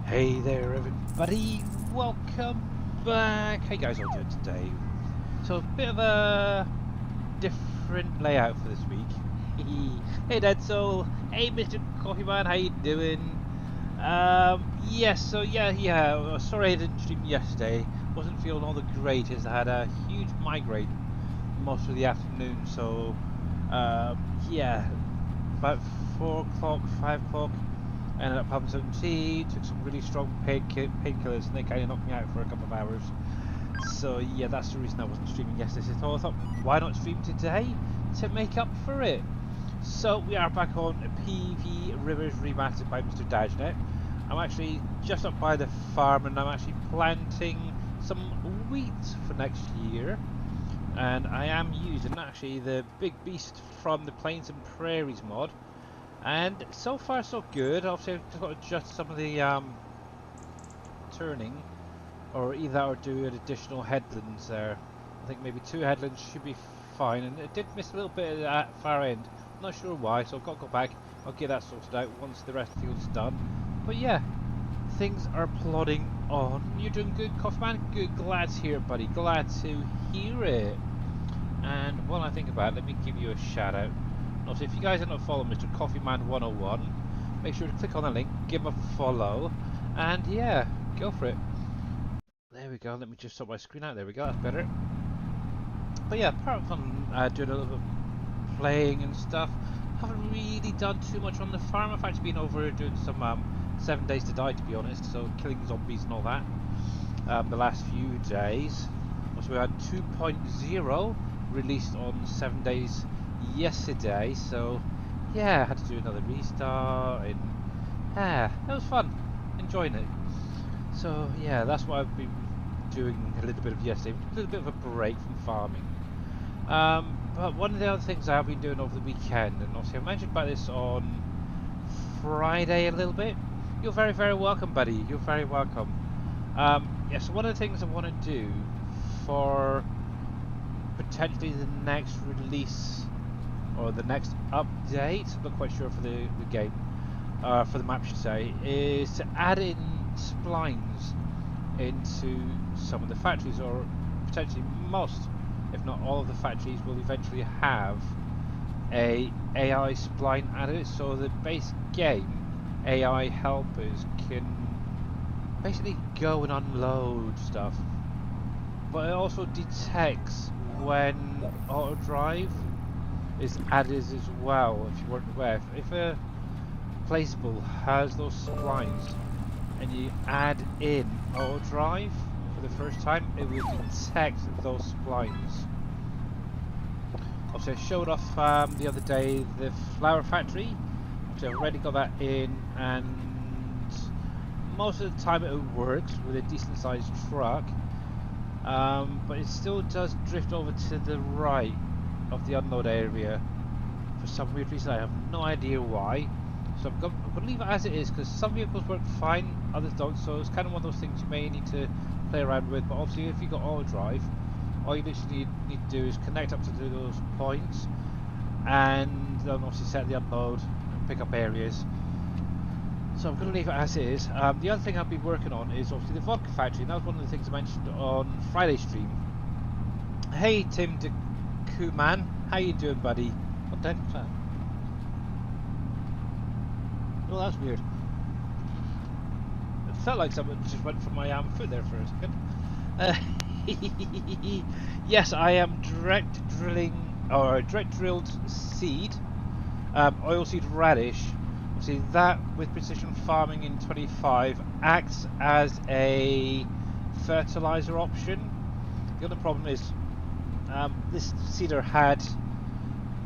Hey there everybody, welcome back. How you guys all doing today? So a bit of a different layout for this week. Hey Dead Soul, hey Mr. Coffee Man, how you doing? Yes, so yeah, sorry I didn't stream yesterday. Wasn't feeling all the greatest. I had a huge migraine most of the afternoon, so yeah, about 4 o'clock, 5 o'clock, I ended up having some tea, took some really strong painkillers, and they kind of knocked me out for a couple of hours. So yeah, that's the reason I wasn't streaming yesterday. So I thought, why not stream today to make up for it? So we are back on PV Rivers Remastered by Mr. Dajnet. I'm actually just up by the farm, and I'm actually planting some wheat for next year. And I am using actually the big beast from the Plains and Prairies mod. And so far so good. Obviously I've just got to adjust some of the turning, or either or do an additional headlands there. I think maybe 2 headlands should be fine, and it did miss a little bit at that far end. I'm not sure why, so I've got to go back. I'll get that sorted out once the rest of the field's done. But yeah, things are plodding on. You're doing good, Coffee Man? Good, glad to hear it, buddy. Glad to hear it. And while I think about it, let me give you a shout out. Also, if you guys are not following Mr. Coffee Man 101, make sure to click on the link, give him a follow, and yeah, go for it. There we go. Let me just sort my screen out. There we go. That's better. But yeah, apart from doing a little bit of playing and stuff, haven't really done too much on the farm. I've actually been over doing some 7 Days to Die, to be honest, so killing zombies and all that. The last few days. Also, we had 2.0 released on 7 days yesterday, so yeah, I had to do another restart, and yeah, it was fun, enjoying it. So yeah, that's what I've been doing a little bit of yesterday, a little bit of a break from farming. But one of the other things I've been doing over the weekend, and obviously I mentioned about this on Friday a little bit. You're very, very welcome, buddy. You're very welcome. Yeah, so one of the things I want to do for potentially the next release or the next update, I'm not quite sure for the game, for the map, should say, is to add in splines into some of the factories, or potentially most, if not all of the factories will eventually have a AI spline added, so the base game AI helpers can basically go and unload stuff, but it also detects when auto drive is added as well. If you weren't aware, if a placeable has those splines and you add in auto drive for the first time, it will detect those splines. Obviously I showed off the other day the flower factory. Obviously I've already got that in, and most of the time it works with a decent sized truck, but it still does drift over to the right of the unload area for some weird reason. I have no idea why, so I'm going to leave it as it is, because some vehicles work fine, others don't, so it's kind of one of those things you may need to play around with. But obviously if you've got auto drive, all you literally need to do is connect up to those points, and then obviously set the unload and pick up areas. So I'm going to leave it as it is. The other thing I've been working on is obviously the vodka factory, and that was one of the things I mentioned on Friday's stream. Hey Tim Kuman, how you doing, buddy? What the heck was that? Oh, that's weird. It felt like someone just went from my foot there for a second. Yes, I am direct drilled seed, oilseed radish. See, that with precision farming in 25 acts as a fertilizer option. The other problem is this seeder had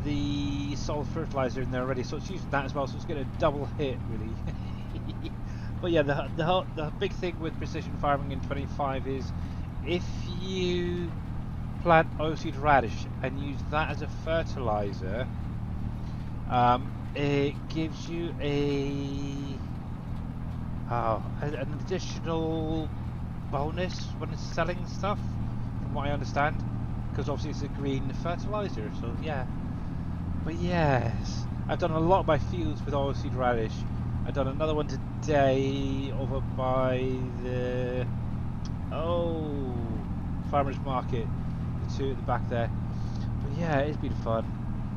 the solid fertilizer in there already, so it's using that as well, so it's getting a double hit really. But yeah, the big thing with precision farming in 25 is if you plant oilseed radish and use that as a fertilizer, it gives you an additional bonus when it's selling stuff, from what I understand, because obviously it's a green fertilizer. So yeah, but yes, I've done a lot of my fields with oilseed radish. I've done another one day over by the farmers market, the two at the back there. But yeah, it's been fun.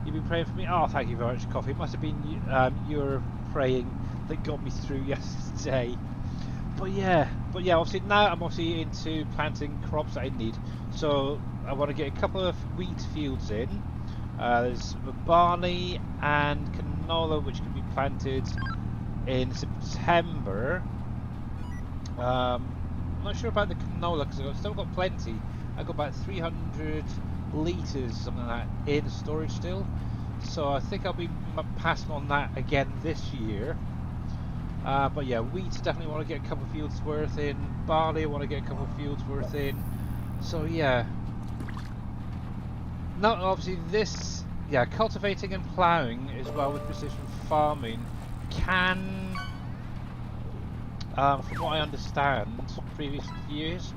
You've been praying for me. Oh, thank you very much, Coffee. It must have been your praying that got me through yesterday. But yeah, obviously now I'm obviously into planting crops that I need. So I want to get a couple of wheat fields in. There's barley and canola, which can be planted in September. I'm not sure about the canola because I've still got plenty. I've got about 300 litres, something like that, in storage still. So I think I'll be passing on that again this year. But yeah, wheat definitely want to get a couple of fields worth in. Barley I want to get a couple of fields worth in. So yeah. Now obviously this, cultivating and ploughing as well with precision farming can, from what I understand from previous years,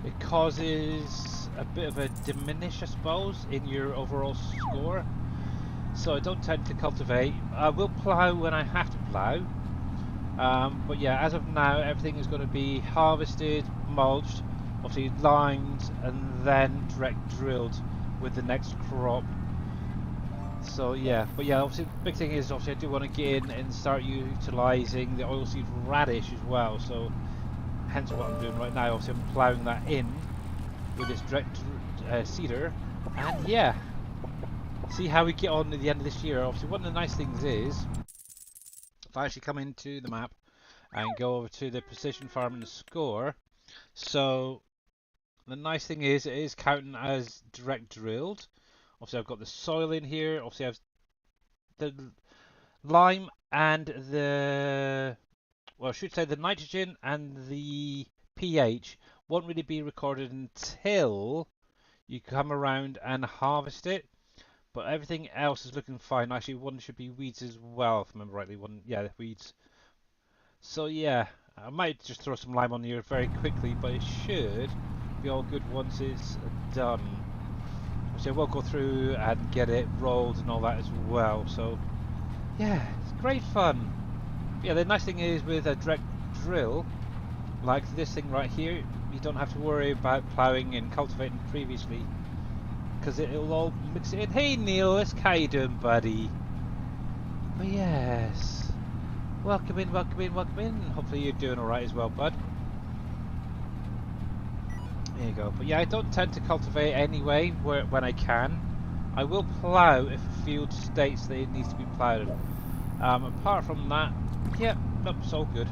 it causes a bit of a diminish, I suppose, in your overall score. So I don't tend to cultivate. I will plough when I have to plough. But yeah, as of now, everything is going to be harvested, mulched, obviously limed, and then direct drilled with the next crop. So yeah, but yeah, obviously the big thing is obviously I do want to get in and start utilising the oilseed radish as well. So hence what I'm doing right now. Obviously I'm ploughing that in with this direct seeder, and yeah, see how we get on at the end of this year. Obviously one of the nice things is, if I actually come into the map and go over to the precision farming score, so the nice thing is it is counting as direct drilled. Obviously I've got the soil in here, obviously I've the lime and the, well I should say the nitrogen and the pH won't really be recorded until you come around and harvest it. But everything else is looking fine. Actually, one should be weeds as well, if I remember rightly. One, yeah, weeds. So yeah, I might just throw some lime on here very quickly, but it should be all good once it's done. So we'll go through and get it rolled and all that as well. So yeah, it's great fun. But yeah, the nice thing is with a direct drill, like this thing right here, you don't have to worry about ploughing and cultivating previously, because it'll all mix it in. Hey Neil, how you doing, buddy? But yes, welcome in, welcome in, welcome in. Hopefully you're doing alright as well, bud. There you go. But yeah, I don't tend to cultivate anyway when I can. I will plough if a field states that it needs to be ploughed. Apart from that, yeah, nope, it's all good.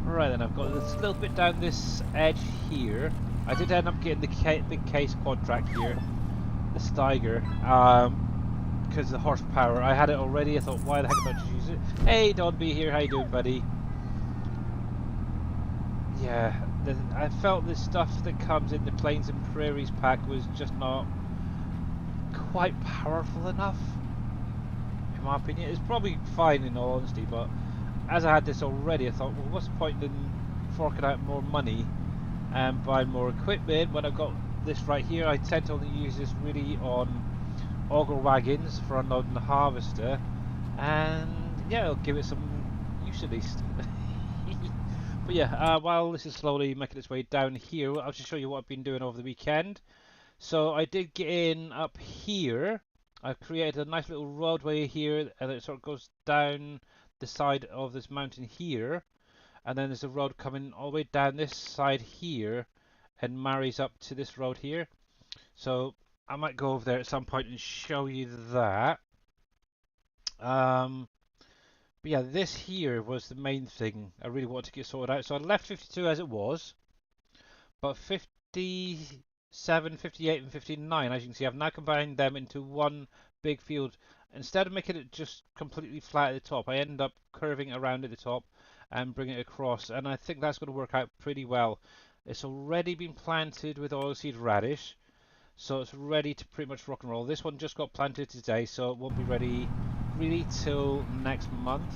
Right then, I've got this little bit down this edge here. I did end up getting the big case contract here, the Steiger, because of the horsepower. I had it already. I thought, why the heck not just use it? Hey, Don B here. How you doing, buddy? Yeah, I felt the stuff that comes in the Plains and Prairies pack was just not quite powerful enough, in my opinion. It's probably fine in all honesty, but as I had this already, I thought, well, what's the point in forking out more money and buying more equipment when I've got this right here? I tend to only use this really on auger wagons for unloading the harvester, and yeah, it'll give it some use at least. But yeah, while this is slowly making its way down here, I'll just show you what I've been doing over the weekend. So I did get in up here. I've created a nice little roadway here, and it sort of goes down the side of this mountain here, and then there's a road coming all the way down this side here and marries up to this road here. So I might go over there at some point and show you that. But yeah, this here was the main thing I really wanted to get sorted out. So I left 52 as it was, but 57, 58 and 59, as you can see, I've now combined them into one big field. Instead of making it just completely flat at the top, I end up curving around at the top and bringing it across, and I think that's going to work out pretty well. It's already been planted with oilseed radish, so it's ready to pretty much rock and roll. This one just got planted today, so it won't be ready really till next month,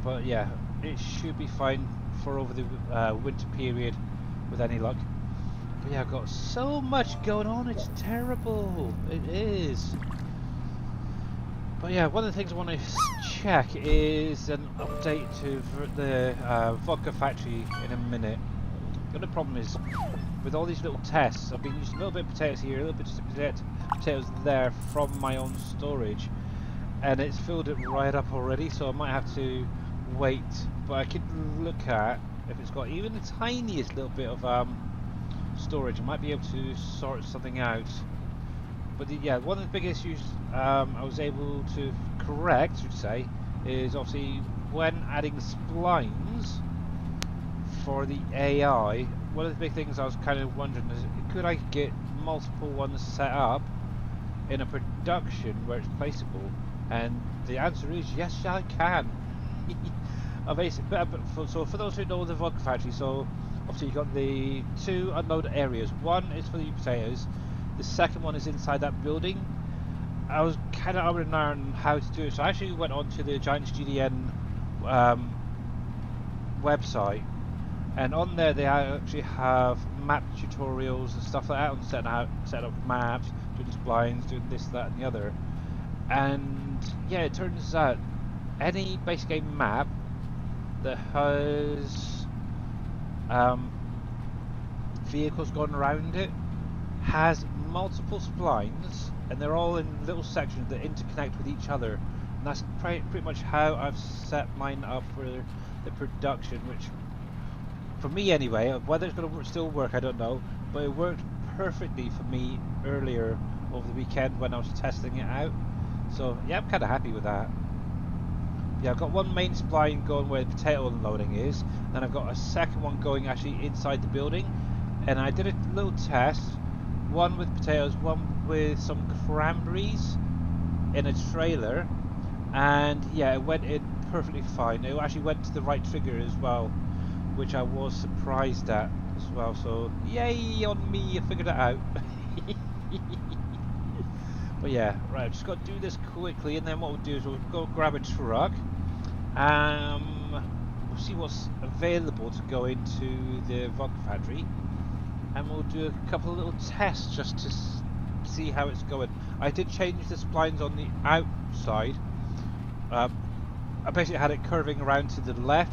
but yeah, it should be fine for over the winter period with any luck. But yeah, I've got so much going on, it's terrible. It is. But yeah, one of the things I want to check is an update to the vodka factory in a minute. The only problem is, with all these little tests, I've been using a little bit of potatoes here, a little bit of potatoes there from my own storage, and it's filled it right up already, so I might have to wait. But I could look at if it's got even the tiniest little bit of storage. I might be able to sort something out. But yeah, one of the big issues I was able to correct, I should say, is obviously when adding splines for the AI, one of the big things I was kind of wondering is, could I get multiple ones set up in a production where it's placeable? And the answer is yes, I can. So for those who know the vodka factory, so obviously you've got the two unload areas. One is for the potatoes, the second one is inside that building. I was kind of umming on how to do it, so I actually went on to the Giants GDN website, and on there they actually have map tutorials and stuff like that on setting up maps, doing splines, doing this, that and the other. And yeah, it turns out any base game map that has vehicles going around it has multiple splines, and they're all in little sections that interconnect with each other. And that's pretty much how I've set mine up for the production, which for me anyway, whether it's going to still work I don't know, but it worked perfectly for me earlier over the weekend when I was testing it out. So yeah, I'm kind of happy with that. Yeah, I've got one main spline going where the potato unloading is, then I've got a second one going actually inside the building, and I did a little test, one with potatoes, one with some cranberries in a trailer, and yeah, it went in perfectly fine. It actually went to the right trigger as well, which I was surprised at as well, so yay on me, I figured it out. But yeah, right, I've just got to do this quickly, and then what we'll do is we'll go grab a truck. We'll see what's available to go into the vodka factory, and we'll do a couple of little tests just to see how it's going. I did change the splines on the outside. I basically had it curving around to the left,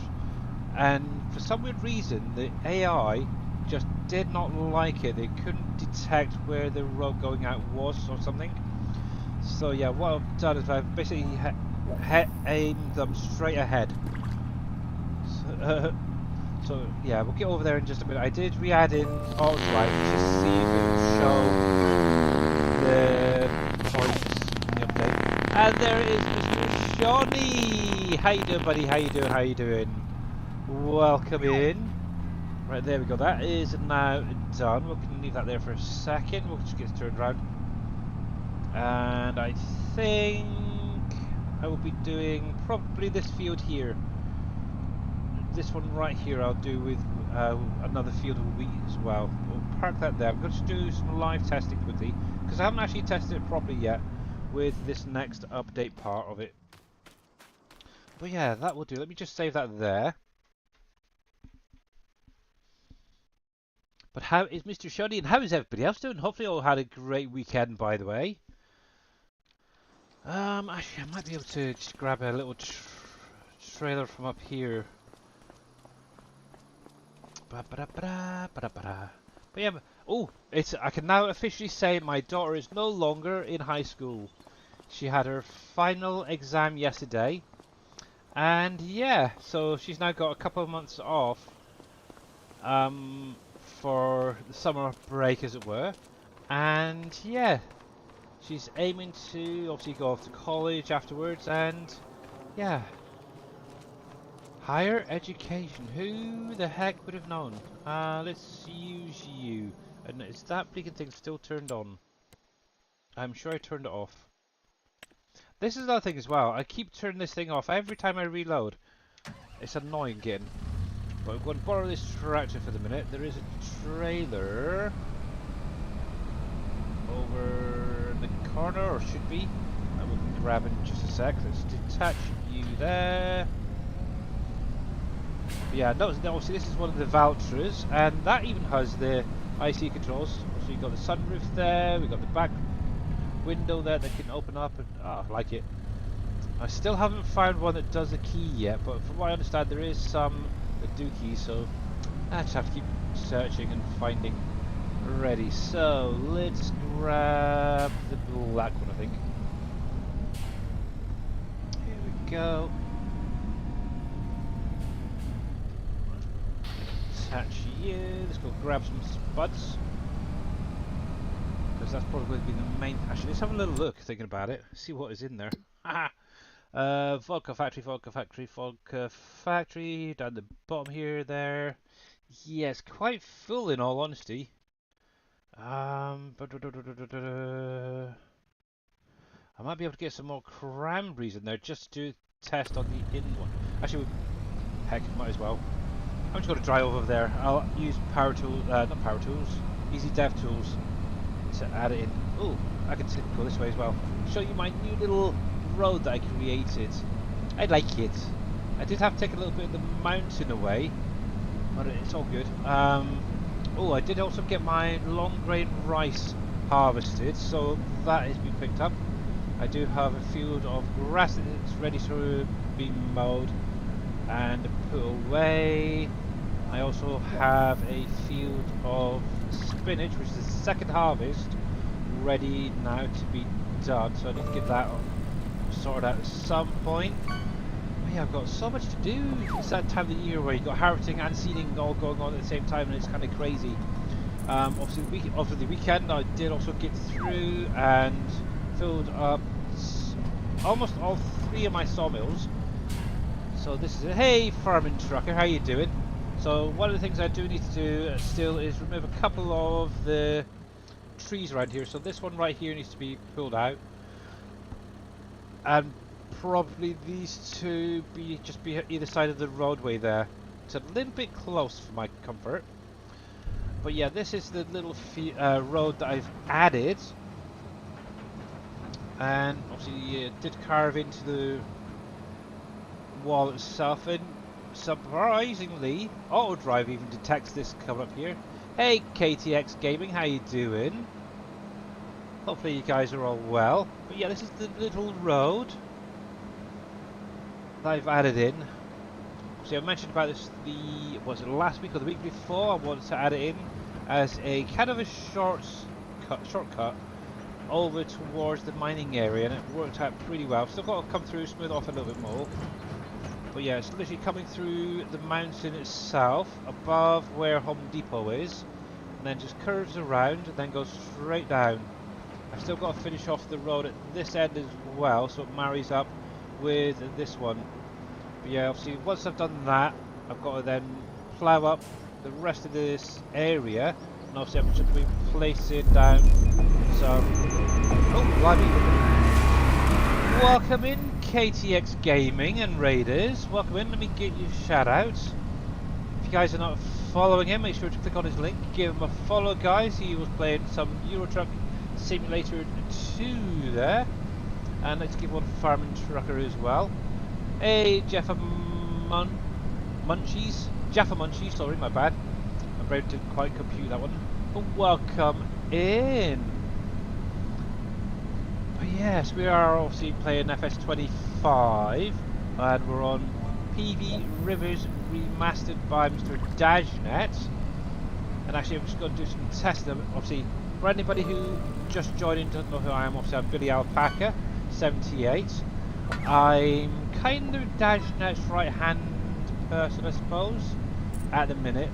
and for some weird reason the AI just did not like it. They couldn't detect where the road going out was or something. So yeah, what I've done is I've basically aimed them straight ahead. So yeah, we'll get over there in just a minute. I did re-add in Alt-Right to see if it would show the points in the update. And there is Mr. Johnny! How you doing, buddy? How you doing? How you doing? Welcome in. Right, there we go. That is now done. We can leave that there for a second. We'll just get it turned around. And I think I will be doing probably this field here. This one right here I'll do with another field of wheat as well. We'll park that there. I'm going to do some live testing quickly, because I haven't actually tested it properly yet with this next update part of it. But yeah, that will do. Let me just save that there. But how is Mr. Shuddy, and how is everybody else doing? Hopefully all had a great weekend, by the way. Actually, I might be able to just grab a little trailer from up here. But yeah, oh, I can now officially say my daughter is no longer in high school. She had her final exam yesterday, and yeah, so she's now got a couple of months off for the summer break, as it were. And yeah, she's aiming to obviously go off to college afterwards, and yeah, higher education. Who the heck would have known? Let's use you. And is that blinking thing still turned on? I'm sure I turned it off. This is another thing as well. I keep turning this thing off every time I reload. It's annoying again. But I'm going to borrow this tractor for the minute. There is a trailer over the corner, or should be. I will grab in just a sec. Let's detach you there. But yeah, no, obviously this is one of the Valtras, and that even has the IC controls. So you've got the sunroof there, we've got the back window there that can open up, and I like it. I still haven't found one that does a key yet, but from what I understand there is some that do keys, so I just have to keep searching and finding. Ready, so let's grab the black one, I think. Here we go. Attach you. Let's go grab some spuds. Because that's probably going to be the main. Actually, let's have a little look, thinking about it. See what is in there. Vodka factory, vodka factory, vodka factory. Down the bottom here, there. Yeah, it's quite full in all honesty. I might be able to get some more cranberries in there just to test on the in one. Actually, heck, might as well. I'm just going to drive over there. I'll use power tools, not power tools, easy dev tools to add it in. Oh, I can go this way as well. Show you my new little road that I created. I like it. I did have to take a little bit of the mountain away, but it's all good. Oh, I did also get my long grain rice harvested, so that has been picked up. I do have a field of grass that's ready to be mowed and put away. I also have a field of spinach, which is the second harvest, ready now to be done, so I need to get that sorted out at some point. But yeah, I've got so much to do. It's that time of the year where you've got harvesting and seeding all going on at the same time, and it's kind of crazy. Obviously, the weekend I did also get through and filled up almost all 3 of my sawmills. So this is it. Hey, farming trucker, how you doing? So one of the things I do need to do still is remove a couple of the trees around here. So this one right here needs to be pulled out, and probably these two just be either side of the roadway there. It's a little bit close for my comfort. But yeah, this is the little road that I've added, and obviously did carve into the wall itself, and surprisingly auto drive even detects this coming up here. Hey KTX Gaming, how you doing? Hopefully you guys are all well. But yeah, this is the little road that I've added in. See, I mentioned about this was it last week or the week before? I wanted to add it in as a kind of a shortcut over towards the mining area, and it worked out pretty well. Still got to come through, smooth off a little bit more. But yeah, it's literally coming through the mountain itself, above where Home Depot is, and then just curves around and then goes straight down. I've still got to finish off the road at this end as well, so it marries up with this one. But yeah, obviously once I've done that, I've got to then plough up the rest of this area, and obviously I'm just going to be placing down some... Oh, blimey! Welcome in KTX Gaming and Raiders, welcome in. Let me get you shout outs. If you guys are not following him, make sure to click on his link, give him a follow guys. He was playing some Euro Truck Simulator 2 there, and let's give one Farming Trucker as well. Hey Jaffa Munchies, sorry, my bad, my brain didn't quite compute that one. But welcome in. But yes, we are obviously playing FS25, and we're on PV Rivers Remastered by Mr. Dajnet. And actually I'm just going to do some testing. Obviously, for anybody who just joined in, doesn't know who I am, obviously I'm Billy Alpaca 78. I'm kind of Dajnet's right hand person, I suppose, at the minute.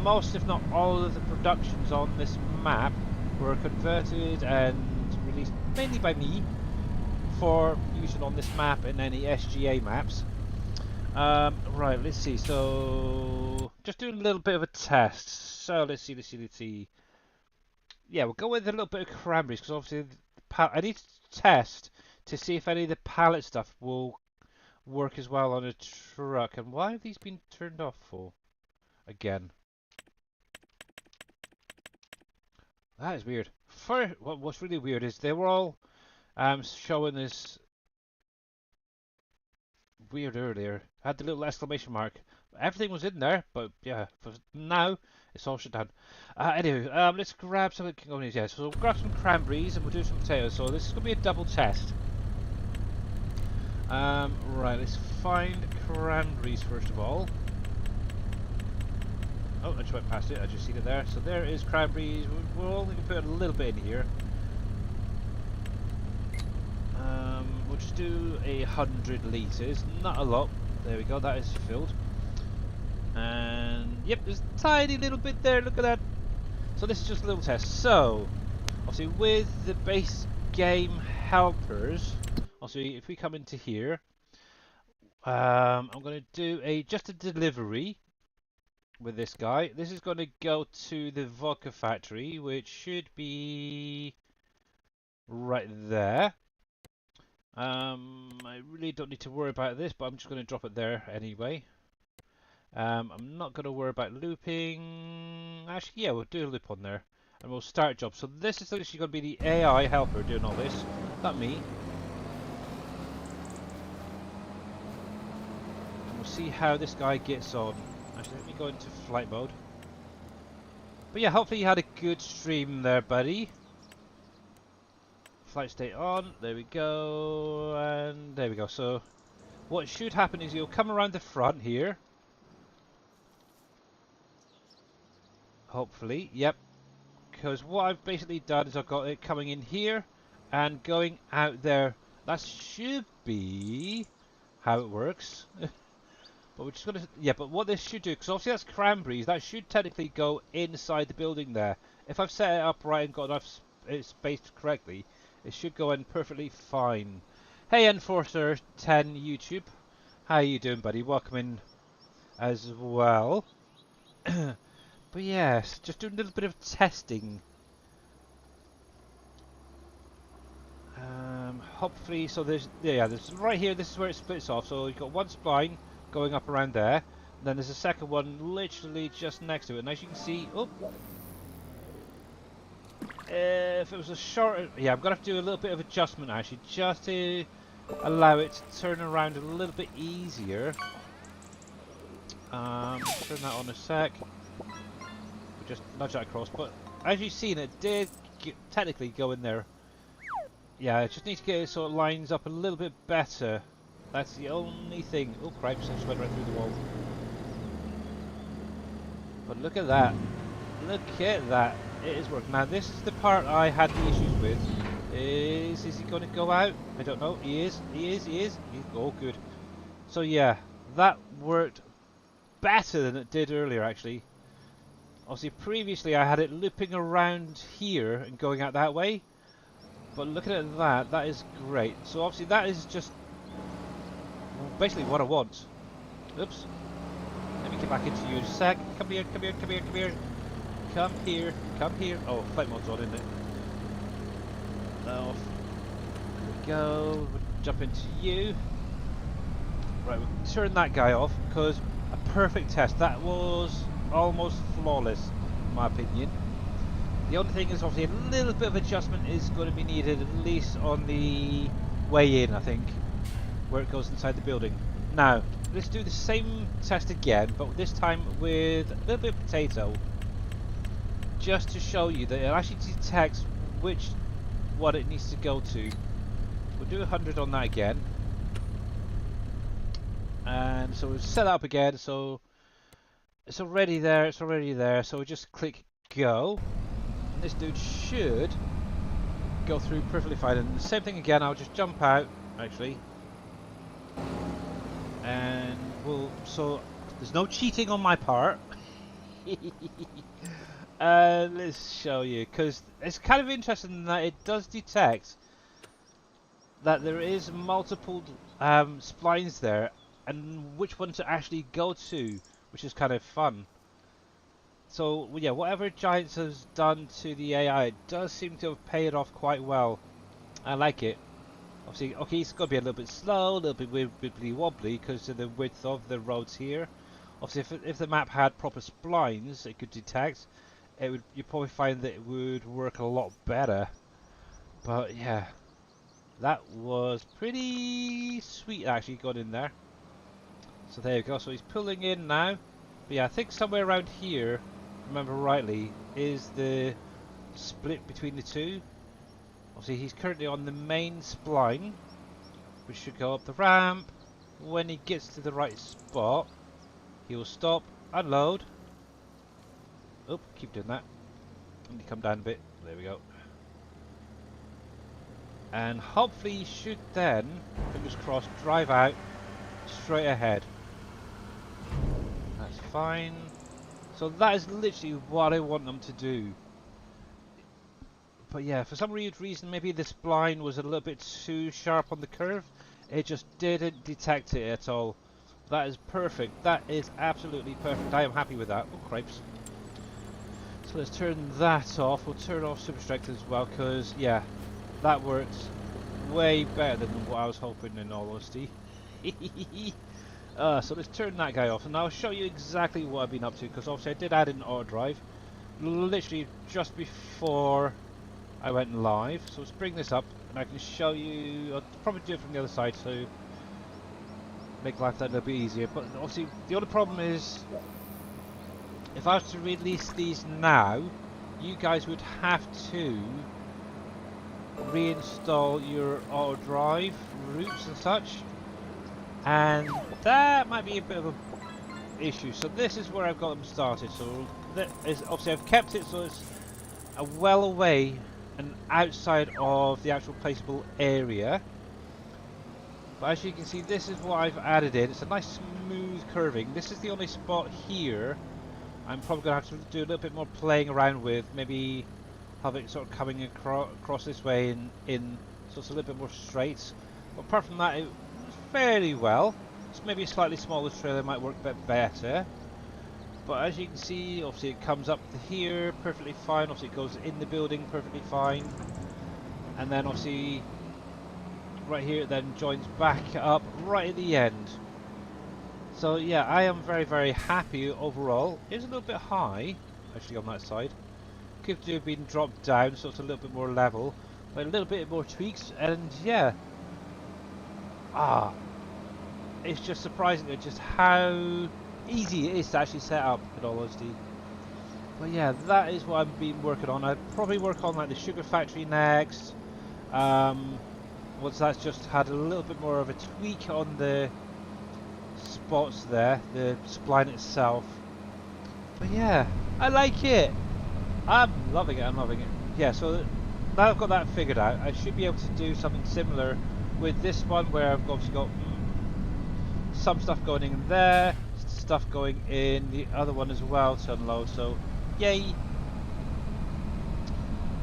Most if not all of the productions on this map were converted and released mainly by me for using on this map and any SGA maps. Right, let's see. So just doing a little bit of a test. So let's see. Yeah, we'll go with a little bit of cranberries because obviously I need to test to see if any of the pallet stuff will work as well on a truck. And why have these been turned off for? Again. That is weird. What's really weird is they were all showing this weird earlier. I had the little exclamation mark. Everything was in there, but yeah, for now it's all shut down. Anyway, let's grab something. Yeah, so we'll grab some cranberries and we'll do some potatoes. So this is going to be a double test. Right, let's find cranberries first of all. Oh, I just went past it, I just seen it there. So there is cranberries. We're only going to put a little bit in here. We'll just do 100 litres, not a lot. There we go, that is filled. And yep, there's a tiny little bit there, look at that. So this is just a little test. So, obviously with the base game helpers, obviously if we come into here, I'm going to do just a delivery with this guy. This is going to go to the vodka factory, which should be right there. I really don't need to worry about this, but I'm just going to drop it there anyway. I'm not going to worry about looping. Actually, yeah, we'll do a loop on there. And we'll start job. So this is actually going to be the AI helper doing all this, not me. And we'll see how this guy gets on. Actually, let me go into flight mode. But yeah, hopefully you had a good stream there, buddy. Flight state on, there we go, and there we go. So what should happen is you'll come around the front here. Hopefully, yep. Because what I've basically done is I've got it coming in here and going out there. That should be how it works. But we're just gonna, yeah, but what this should do, because obviously that's cranberries, that should technically go inside the building there. If I've set it up right and got enough spaced correctly, it should go in perfectly fine. Hey Enforcer 10 YouTube, how you doing, buddy? Welcome in as well. But yes, just doing a little bit of testing. Hopefully, so there's right here. This is where it splits off. So you've got one spline going up around there, and then there's a second one literally just next to it. And as you can see, oh. If it was a shorter, yeah, I'm gonna have to do a little bit of adjustment actually, just to allow it to turn around a little bit easier. Turn that on a sec. We'll just nudge that across, but as you've seen, it did technically go in there. Yeah, I just need to get it so it lines up a little bit better. That's the only thing. Oh cripes, I just went right through the wall. But look at that. Look at that. It is working. Now this is the part I had the issues with. Is he going to go out? I don't know. He is. Oh, good. So yeah, that worked better than it did earlier actually. Obviously previously I had it looping around here and going out that way. But looking at that, that is great. So obviously that is just basically what I want. Oops. Let me get back into you in a sec. Come here, come here, come here, come here. Come here, come here. Oh, flight mode's on, isn't it? Off. There we go. We'll jump into you. Right, we'll turn that guy off because a perfect test. That was almost flawless, in my opinion. The only thing is obviously a little bit of adjustment is going to be needed, at least on the way in, I think, where it goes inside the building. Now, let's do the same test again, but this time with a little bit of potato. Just to show you that it actually detects which one it needs to go to. We'll do 100 on that again. And so we'll set that up again, so it's already there, it's already there, so we just click go. And this dude should go through perfectly fine. And the same thing again, I'll just jump out, actually. And we'll, so there's no cheating on my part. Let's show you, because it's kind of interesting that it does detect that there is multiple splines there, and which one to actually go to, which is kind of fun. So yeah, whatever Giants has done to the AI, it does seem to have paid off quite well. I like it. Obviously, okay, it's going to be a little bit slow, a little bit wibbly wobbly because of the width of the roads here. Obviously, if the map had proper splines it could detect, it would, you'd probably find that it would work a lot better. But yeah, that was pretty sweet actually, got in there. So there you go, so he's pulling in now. But yeah, I think somewhere around here, if I remember rightly, is the split between the two. Obviously he's currently on the main spline. We should go up the ramp. When he gets to the right spot, he will stop, unload. Oh, keep doing that. And you come down a bit. There we go. And hopefully you should then, fingers crossed, drive out straight ahead. That's fine. So that is literally what I want them to do. But yeah, for some weird reason, maybe the spline was a little bit too sharp on the curve. It just didn't detect it at all. That is perfect. That is absolutely perfect. I am happy with that. Oh, cripes. So let's turn that off. We'll turn off Super Strength as well, because, yeah, that works way better than what I was hoping, in all honesty. So let's turn that guy off, and I'll show you exactly what I've been up to, because obviously I did add in auto drive literally just before I went live. So let's bring this up, and I can show you. I'll probably do it from the other side to make life that little bit easier. But obviously the only problem is, if I was to release these now, you guys would have to reinstall your auto drive routes and such, and that might be a bit of a issue. So this is where I've got them started. So that is, obviously I've kept it so it's well away and outside of the actual placeable area. But as you can see, this is what I've added in. It's a nice smooth curving. This is the only spot here I'm probably going to have to do a little bit more playing around with. Maybe have it sort of coming across this way in so it's a little bit more straight. But apart from that, it was fairly well. It's maybe a slightly smaller trailer might work a bit better. But as you can see, obviously it comes up to here perfectly fine. Obviously it goes in the building perfectly fine. And then obviously right here it then joins back up right at the end. So yeah, I am very, very happy overall. It's a little bit high, actually, on that side. Could have been dropped down so it's a little bit more level. But a little bit more tweaks, and yeah. It's just surprising at just how easy it is to actually set up, in all honesty. But yeah, that is what I've been working on. I'd probably work on like the sugar factory next. Once that's just had a little bit more of a tweak on the spots there, the spline itself. But yeah, I like it. I'm loving it, I'm loving it. Yeah, so now I've got that figured out, I should be able to do something similar with this one, where I've obviously got some stuff going in there, stuff going in the other one as well to unload, so yay.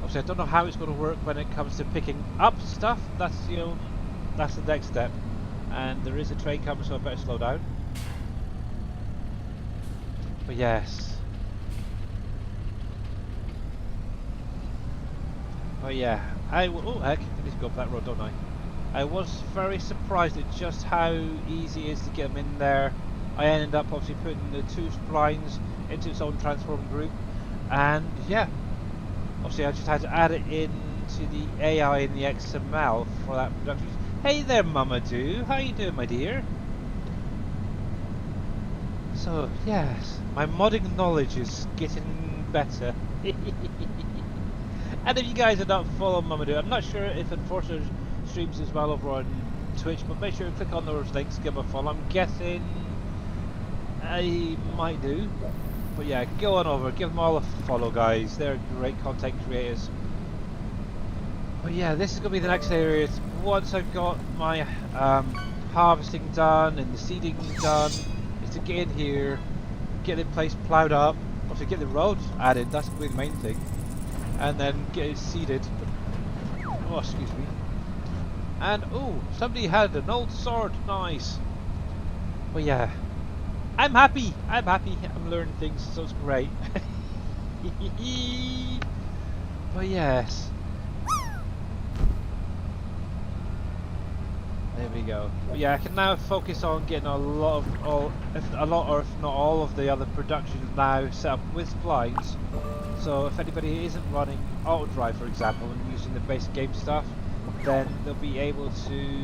Obviously I don't know how it's going to work when it comes to picking up stuff. That's, you know, that's the next step. And there is a train coming, so I better slow down. But yes. Oh yeah, oh heck, I need to go up that road, don't I? I was very surprised at just how easy it is to get them in there. I ended up obviously putting the two splines into its own transform group, and yeah, obviously I just had to add it into the AI in the XML for that production. Hey there, Mamadou, how you doing, my dear? So yes, my modding knowledge is getting better. And if you guys are not following Mamadou, I'm not sure if Enforcer streams as well over on Twitch, but make sure to click on those links, give them a follow. I'm guessing I might do. But yeah, go on over, give them all a follow, guys. They're great content creators. But yeah, this is going to be the next area. Once I've got my harvesting done and the seeding done, is to get in here, get the place ploughed up, or to get the roads added. That's going to be the main thing. And then get it seeded. Oh, excuse me. And oh, somebody had an old sword. Nice. But yeah, I'm happy. I'm happy. I'm learning things, so it's great. But yes. There we go. But yeah, I can now focus on getting a lot or if not all of the other productions now set up with splines. So if anybody isn't running auto drive, for example, and using the basic game stuff, then they'll be able to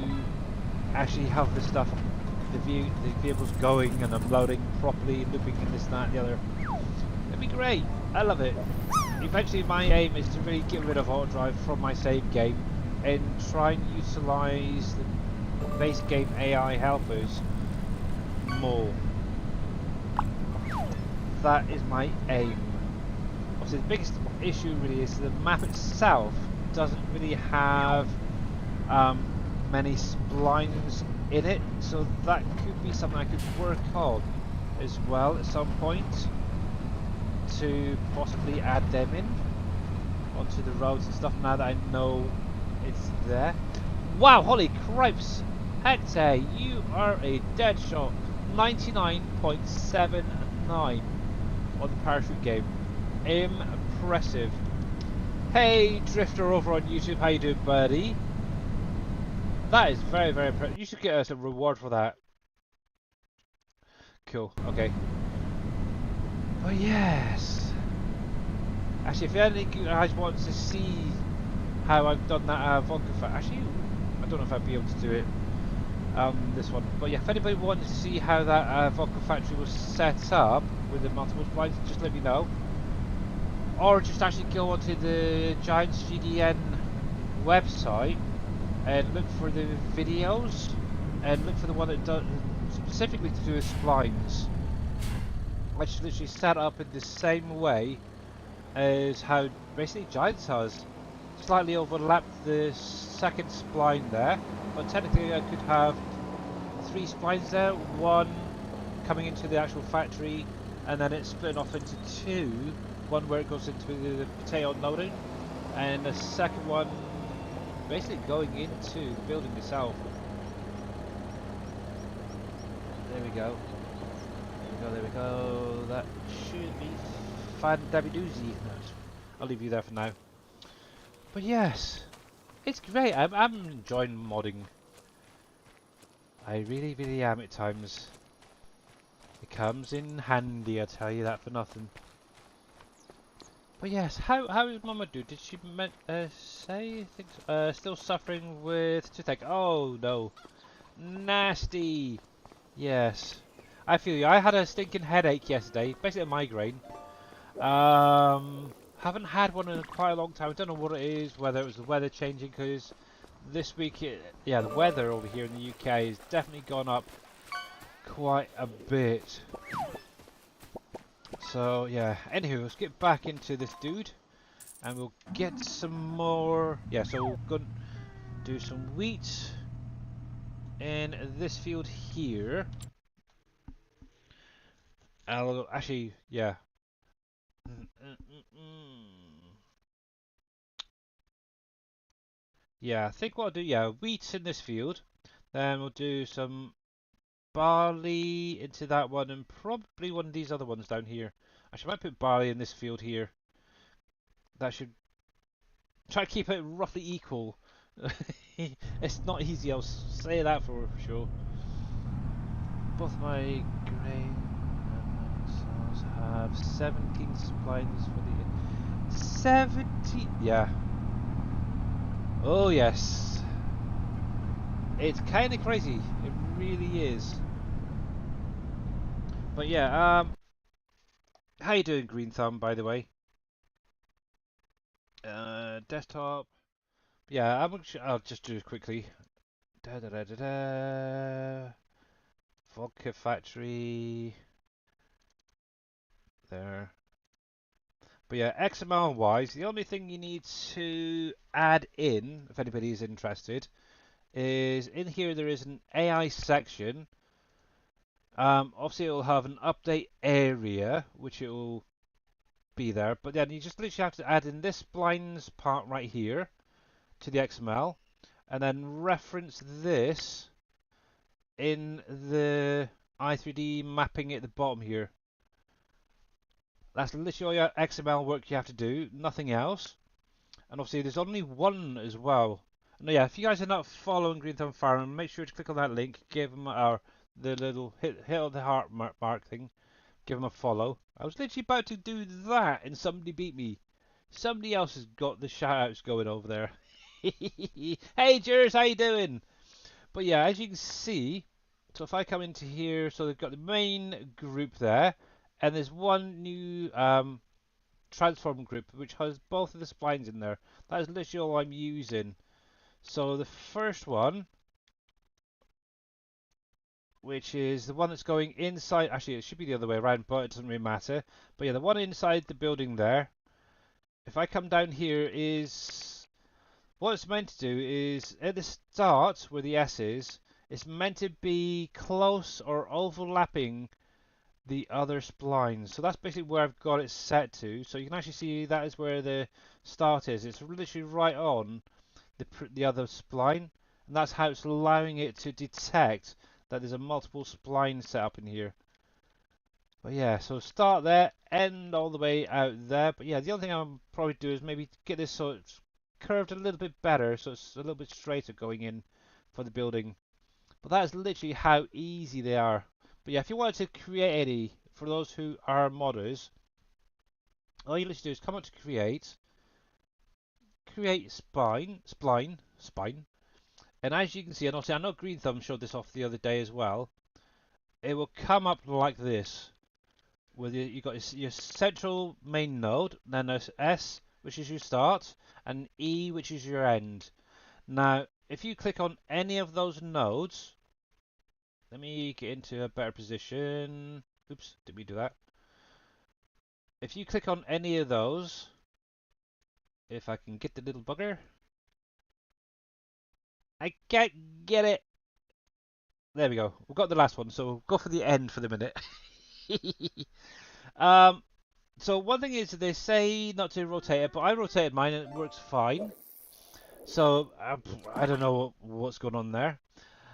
actually have the stuff, the vehicles going and unloading properly, looping and this, that, and the other. It'd be great. I love it. Eventually, my aim is to really get rid of auto drive from my save game and try and utilise base game AI helpers more. That is my aim. Obviously, the biggest issue really is the map itself doesn't really have many splines in it, so that could be something I could work on as well at some point to possibly add them in onto the roads and stuff now that I know it's there. Wow, holy cripes! Hector, you are a dead shot. 99.79 on the parachute game. Impressive. Hey, Drifter over on YouTube, how you doing, buddy? That is very, very impressive. You should get us a reward for that. Cool, okay. But yes. Actually, if any of you guys want to see how I've done that vodka actually, I don't know if I'd be able to do it this one. But yeah, if anybody wanted to see how that vodka factory was set up with the multiple splines, just let me know. Or just actually go onto the Giants GDN website and look for the videos and look for the one that does specifically to do with splines. I just literally set up in the same way as how basically Giants has. Slightly overlapped the second spline there, but technically I could have 3 splines there, one coming into the actual factory and then it's splitting off into 2, one where it goes into the potato loading and the second one basically going into the building itself. There we go. There we go. That should be fan-dabby-doozy. I'll leave you there for now. But yes, it's great. I'm enjoying modding. I really, really am at times. It comes in handy, I tell you that for nothing. But yes, how is Mama do? Did she say things? Still suffering with toothache? Oh no, nasty. Yes, I feel you. I had a stinking headache yesterday, basically a migraine. Haven't had one in quite a long time. I don't know what it is, whether it was the weather changing, because this week, yeah, the weather over here in the UK has definitely gone up quite a bit. So yeah, anywho, let's get back into this dude and we'll get some more. Yeah, so we'll go do some wheat in this field here. I'll actually, yeah. Yeah, I think what I'll do, yeah, wheat in this field. Then we'll do some barley into that one and probably one of these other ones down here. Actually, I might put barley in this field here. That should try to keep it roughly equal. It's not easy, I'll say that for sure. Both my grain and cells have 17 splines for the 70. Yeah. Oh yes. It's kind of crazy. It really is. But yeah, how you doing, Green Thumb, by the way? Desktop. Yeah, I'll just do it quickly. Da da da da da. Vodka factory. There. But yeah, XML wise, the only thing you need to add in, if anybody is interested, is in here there is an AI section. Obviously it will have an update area, which it will be there. But then you just literally have to add in this splines part right here to the XML, and then reference this in the i3D mapping at the bottom here. That's literally all your XML work you have to do, nothing else. And obviously there's only one as well. And yeah, if you guys are not following Green Thumb Farm, make sure to click on that link, give them the little hit on the heart mark thing, give them a follow. I was literally about to do that and somebody beat me. Somebody else has got the shoutouts going over there. Hey Jers, how you doing? But yeah, as you can see, so if I come into here, so they've got the main group there, and there's one new transform group which has both of the splines in there. That is literally all I'm using. So the first one which is the one that's going inside. Actually, it should be the other way around, but it doesn't really matter. But yeah, the one inside the building there. If I come down here, is what it's meant to do is at the start where the S is, it's meant to be close or overlapping the other splines. So that's basically where I've got it set to. So you can actually see that is where the start is. It's literally right on the other spline, and that's how it's allowing it to detect that there's a multiple spline set up in here. But yeah, so start there, end all the way out there. But yeah, the other thing I'll probably do is maybe get this so it's curved a little bit better, so it's a little bit straighter going in for the building. But that is literally how easy they are. But yeah, if you wanted to create any, for those who are modders, all you literally do is come up to create spline, and as you can see, and obviously I know Green Thumb showed this off the other day as well, it will come up like this. With you've got your central main node, then there's S, which is your start, and E, which is your end. Now, if you click on any of those nodes, let me get into a better position. Oops, didn't mean to do that. If you click on any of those, if I can get the little bugger, I can't get it. There we go. We've got the last one, so we'll go for the end for the minute. um, so one thing is they say not to rotate it, but I rotated mine and it works fine. So I don't know what's going on there.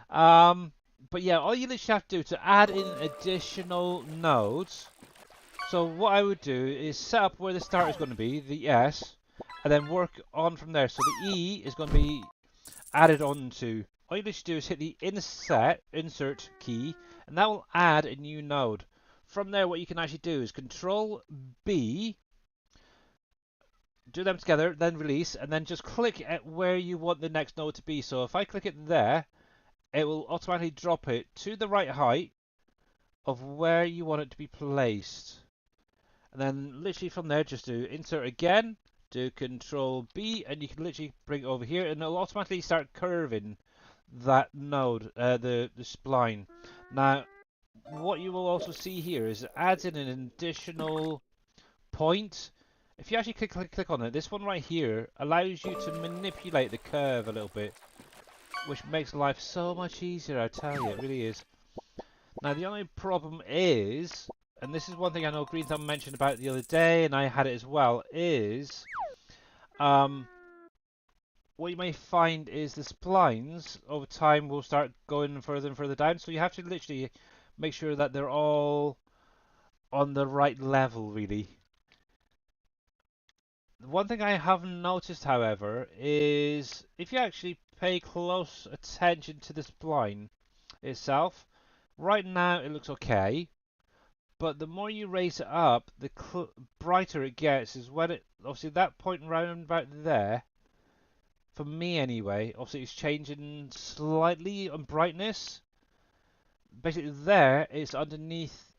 But yeah, all you literally have to do to add in additional nodes. So what I would do is set up where the start is going to be, the S, and then work on from there. So the E is going to be added onto. All you literally do is hit the insert key, and that will add a new node. From there, what you can actually do is Control B, do them together, then release, and then just click at where you want the next node to be. So if I click it there, it will automatically drop it to the right height of where you want it to be placed. And then literally from there, just do insert again, do Control B, and you can literally bring it over here, and it'll automatically start curving that node, the spline. Now, what you will also see here is it adds in an additional point. If you actually click on it, this one right here allows you to manipulate the curve a little bit, which makes life so much easier, I tell you, it really is. Now, the only problem is, and this is one thing I know Green Thumb mentioned about the other day, and I had it as well, is what you may find is the splines over time will start going further and further down, so you have to literally make sure that they're all on the right level, really. One thing I have noticed, however, is if you actually pay close attention to the spline itself, right now it looks okay, but the more you raise it up, the brighter it gets. Is when it obviously that point round about there, for me anyway, obviously it's changing slightly on brightness. Basically there, it's underneath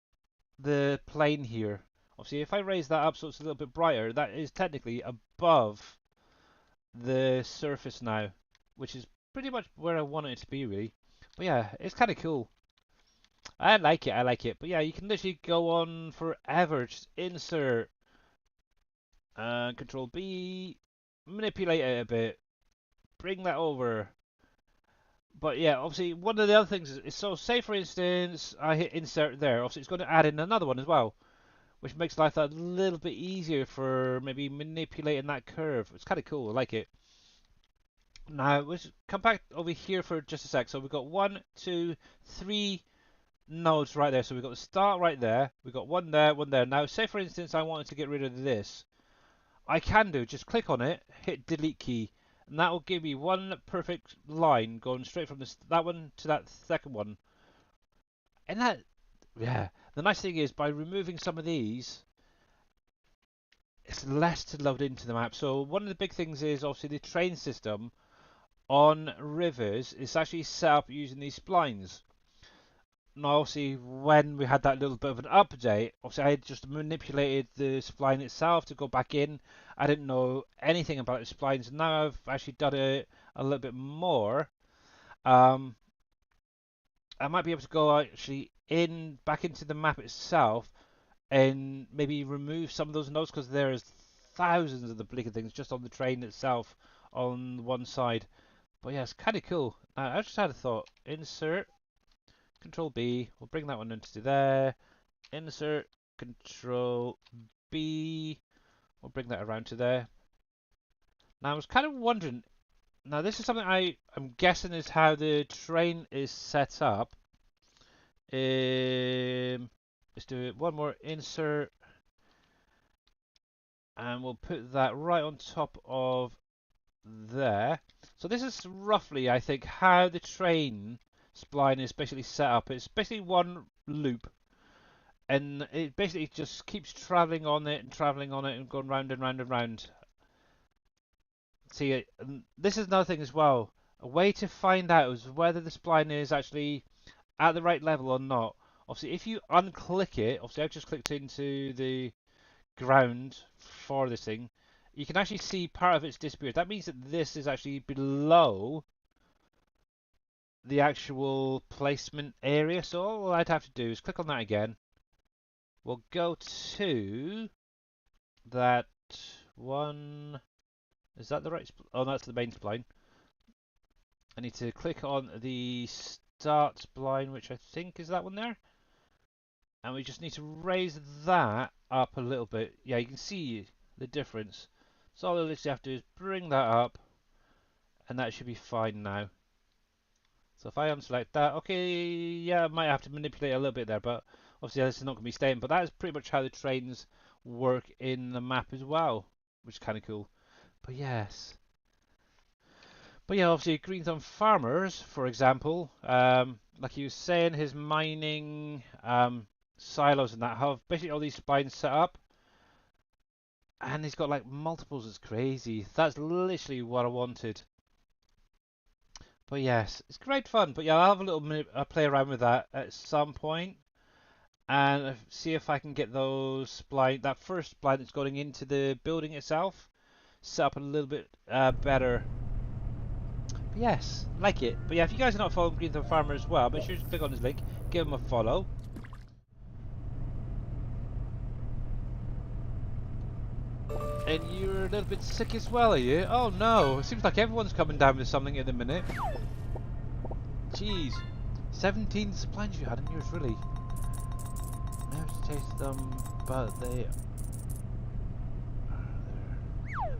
the plane here. Obviously if I raise that up so it's a little bit brighter, that is technically above the surface now, which is pretty much where I want it to be really. But yeah, it's kind of cool. I like it, I like it. But yeah, you can literally go on forever. Just insert, Control B, manipulate it a bit, bring that over. But yeah, obviously one of the other things is so say for instance I hit insert there, obviously it's going to add in another one as well, which makes life a little bit easier for maybe manipulating that curve. It's kind of cool, I like it. Now let's come back over here for just a sec. So we've got 1, 2, 3 nodes right there. So we've got the start right there. We've got one there, one there. Now say for instance I wanted to get rid of this. I can do, just click on it, hit delete key, and that will give me one perfect line going straight from that one to that second one. And that, yeah, the nice thing is by removing some of these, it's less to load into the map. So one of the big things is obviously the train system on rivers is actually set up using these splines. Now obviously when we had that little bit of an update, obviously I had just manipulated the spline itself to go back in. I didn't know anything about the splines. Now I've actually done it a little bit more. I might be able to go actually back into the map itself and maybe remove some of those nodes because there's thousands of the blinking things just on the train itself on one side. But yeah, it's kind of cool. I just had a thought. Insert Control B. We'll bring that one into there. Insert Control B. We'll bring that around to there. Now I was kind of wondering. Now this is something I'm guessing is how the train is set up. Let's do it. One more insert, and we'll put that right on top of there. So this is roughly, I think, how the train spline is basically set up. It's basically one loop, and it basically just keeps traveling on it and traveling on it and going round and round and round. See, this is another thing as well. A way to find out is whether the spline is actually at the right level or not. Obviously, if you unclick it, obviously I've just clicked into the ground for this thing, you can actually see part of it's disappeared. That means that this is actually below the actual placement area. So all I'd have to do is click on that again. We'll go to that one. Is that the right? Oh, that's the main spline. I need to click on the start spline, which I think is that one there. And we just need to raise that up a little bit. Yeah, you can see the difference. So all we literally have to do is bring that up, and that should be fine now. So if I unselect that, okay, yeah, I might have to manipulate a little bit there, but obviously this is not going to be staying. But that is pretty much how the trains work in the map as well, which is kind of cool. But yes. But yeah, obviously Green Thumb Farmers, for example, like he was saying, his mining silos and that have basically all these spines set up. And he's got like multiples, it's crazy. That's literally what I wanted. But yes, it's great fun. But yeah, I'll have a little play around with that at some point and see if I can get those spline, that first spline that's going into the building itself, set up a little bit better. But yes, like it. But yeah, if you guys are not following Green Thumb Farmer as well, make sure to click on his link, give him a follow. And you're a little bit sick as well, are you? Oh no, it seems like everyone's coming down with something in a minute. Jeez. 17 splines you had in yours, really. Never taste them, but they are there.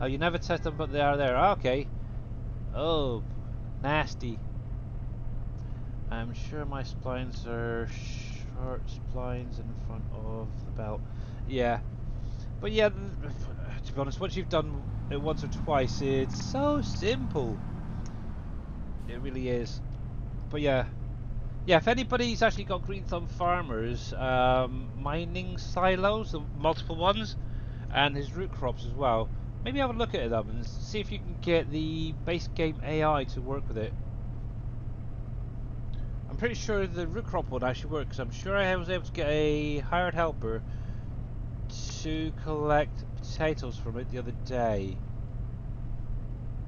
Oh, you never test them, but they are there. Okay. Oh, nasty. I'm sure my splines are short splines in front of the belt. Yeah. But yeah, to be honest, once you've done it once or twice, it's so simple. It really is. But yeah, if anybody's actually got Green Thumb Farmers mining silos, the multiple ones, and his root crops as well, maybe have a look at them and see if you can get the base game AI to work with it. I'm pretty sure the root crop one actually works, because I'm sure I was able to get a hired helper to collect potatoes from it the other day.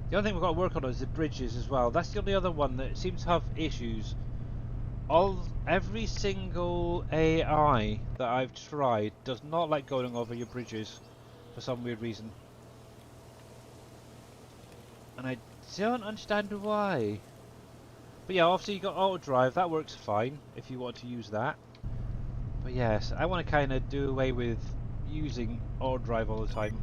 The only thing we've got to work on is the bridges as well. That's the only other one that seems to have issues. Every single AI that I've tried does not like going over your bridges for some weird reason. And I don't understand why. But yeah, obviously you got auto drive, that works fine if you want to use that. But yes, I want to kind of do away with using auto drive all the time.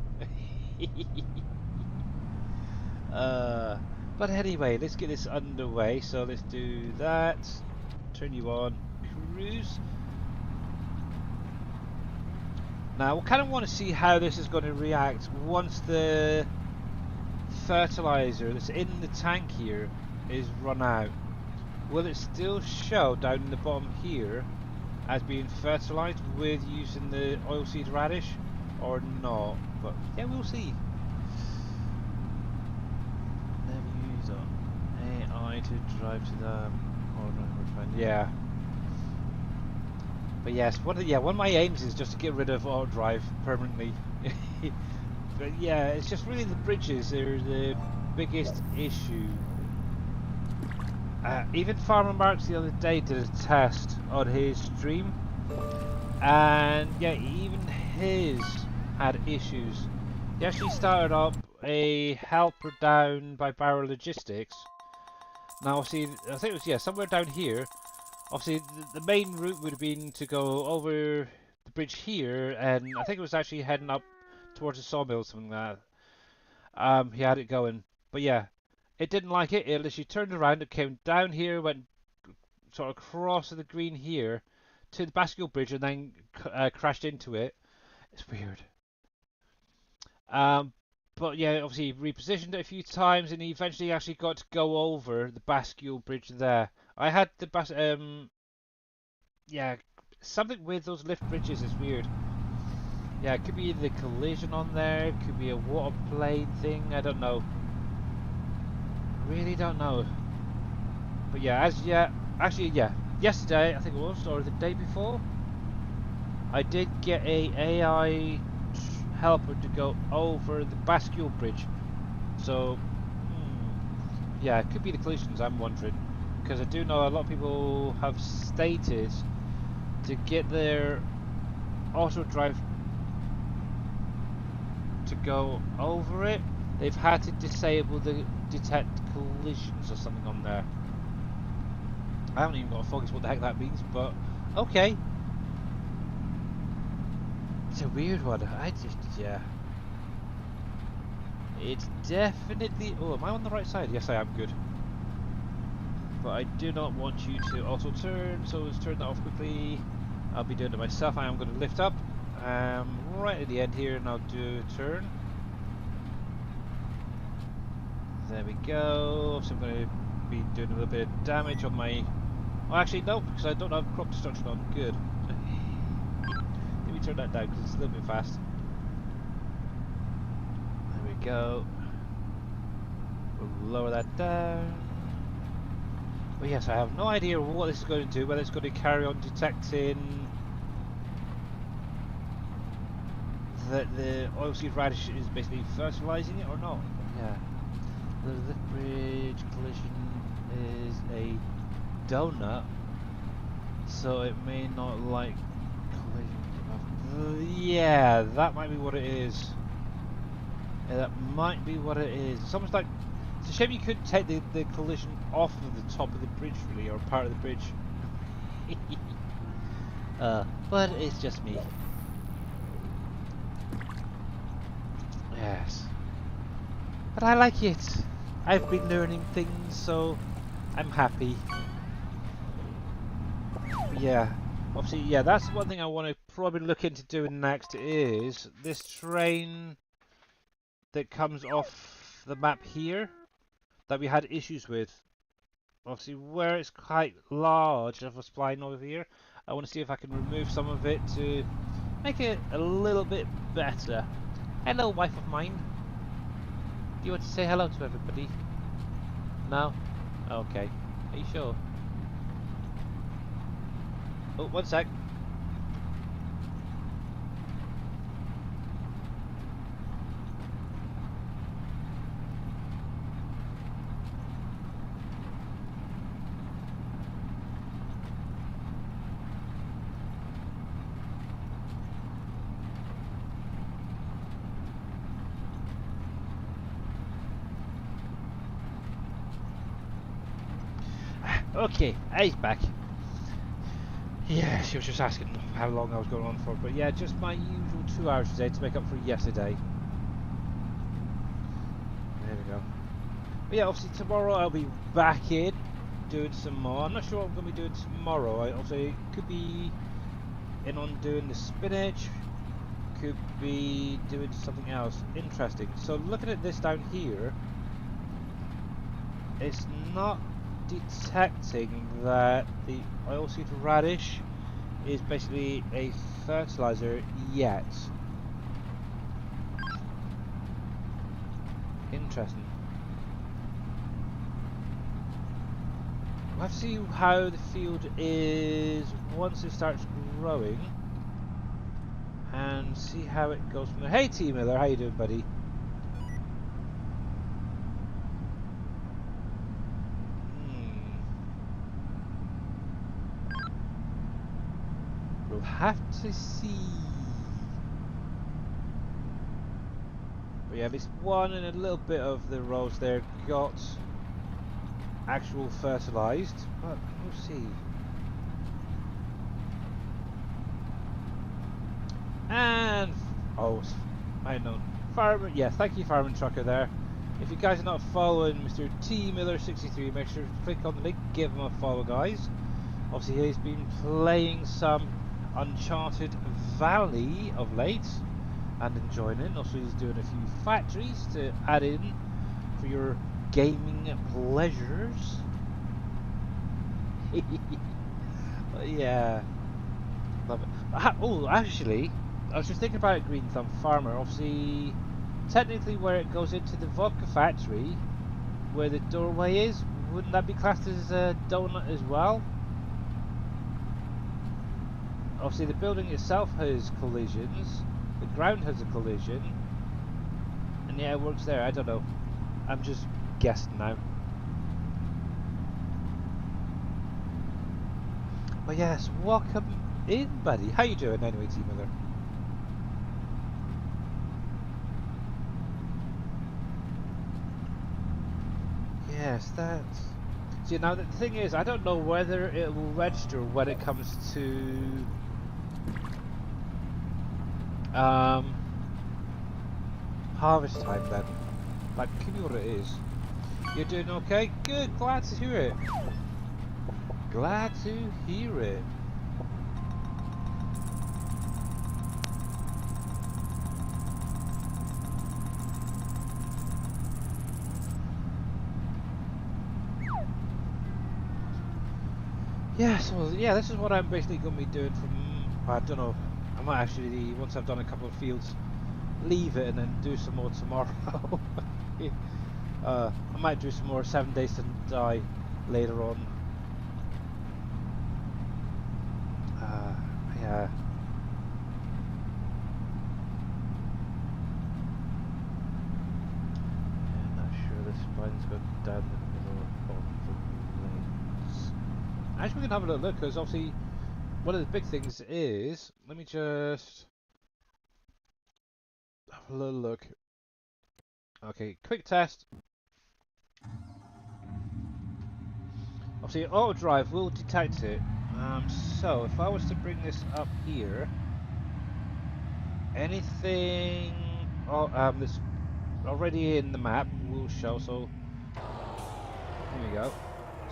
But anyway, let's get this underway. So let's do that. Turn you on. Cruise. Now, we kind of want to see how this is going to react once the fertilizer that's in the tank here is run out. Will it still show down in the bottom here as being fertilized with using the oilseed radish or not? But yeah, we'll see. Never use AI to drive to them. Yeah. But yes, one of my aims is just to get rid of auto drive permanently. But yeah, it's just really the bridges that are the biggest issue. Even Farmer Marks the other day did a test on his stream, and yeah, even his had issues. He actually started up a helper down by Barrow Logistics. Now, obviously, I think it was somewhere down here. Obviously, the main route would have been to go over the bridge here, and I think it was actually heading up towards the sawmill or something like that. He had it going, but yeah, it didn't like it. It literally turned around, it came down here, went sort of across the green here to the Bascule Bridge, and then crashed into it. It's weird. Um, but yeah, obviously he repositioned it a few times, and he eventually actually got to go over the Bascule Bridge there. I had the yeah, something with those lift bridges is weird. Yeah, it could be the collision on there, it could be a water plane thing, I don't know. Really don't know. But yeah, actually yeah, yesterday I think it was, or the day before, I did get a AI helper to go over the Bascule Bridge. So yeah, it could be the collisions, I'm wondering, because I do know a lot of people have stated to get their auto drive to go over it, they've had to disable the detect collisions or something on there. I haven't even got a focus what the heck that means, but okay. It's a weird one. Yeah. It's definitely... Oh, am I on the right side? Yes, I am. Good. But I do not want you to auto turn, so let's turn that off quickly. I'll be doing it myself. I am going to lift up. Right at the end here, and I'll do a turn. There we go. So I'm going to be doing a little bit of damage on my... Well, actually, no, because I don't have crop destruction on. Good. Let me turn that down because it's a little bit fast. There we go. We'll lower that down. But yes, I have no idea what this is going to do, whether it's going to carry on detecting that the oilseed radish is basically fertilizing it or not. Yeah. The lift bridge collision is a donut, so it may not like collision. Yeah, that might be what it is. Yeah, that might be what it is. It's almost like, it's a shame you couldn't take the collision off of the top of the bridge, really, or part of the bridge. But it's just me. Yes. But I like it. I've been learning things, so I'm happy. Yeah. Obviously, yeah, that's one thing I want to probably look into doing next is this train that comes off the map here that we had issues with. Obviously, where it's quite large, if I was flying over here, I want to see if I can remove some of it to make it a little bit better. Hello, wife of mine. Do you want to say hello to everybody? No? Okay. Are you sure? Oh, one sec. Okay, he's back. Yeah, she was just asking how long I was going on for, but yeah, just my usual 2 hours today to make up for yesterday. There we go. But yeah, obviously tomorrow I'll be back in doing some more. I'm not sure what I'm going to be doing tomorrow. I obviously could be in on doing the spinach, could be doing something else interesting. So looking at this down here, it's not detecting that the oilseed radish is basically a fertilizer yet. Interesting. We'll have to see how the field is once it starts growing and see how it goes from there. Hey T Miller, how you doing, buddy? We'll have to see. But yeah, at least one and a little bit of the rows there got actual fertilised, but we'll see. And I know, Fireman. Yeah, thank you, Fireman Trucker. There. If you guys are not following Mr. T Miller 63, make sure to click on the link, give him a follow, guys. Obviously, he's been playing some Uncharted Valley of late and enjoying it. Also, he's doing a few factories to add in for your gaming pleasures. Yeah, love it. Oh, actually, I was just thinking about it, Green Thumb Farmer. Obviously, technically, where it goes into the vodka factory, where the doorway is, wouldn't that be classed as a donut as well? Obviously, the building itself has collisions, the ground has a collision, and yeah, it works there. I don't know. I'm just guessing now. But yes, welcome in, buddy. How you doing anyway, T Miller? Yes, that's... See, now the thing is, I don't know whether it will register when it comes to... harvest time then. Like, give me what it is. You're doing okay? Good, glad to hear it. Glad to hear it. Yeah, so yeah, this is what I'm basically going to be doing from, I don't know, I might actually, once I've done a couple of fields, leave it and then do some more tomorrow. I might do some more 7 Days to Die later on. Yeah. I'm not sure this spine's going down the middle of the lanes. Actually, we can have a little look, because obviously one of the big things is, let me just have a little look. Okay, quick test. Obviously, auto drive will detect it. So if I was to bring this up here, anything that's already in the map will show. So here we go.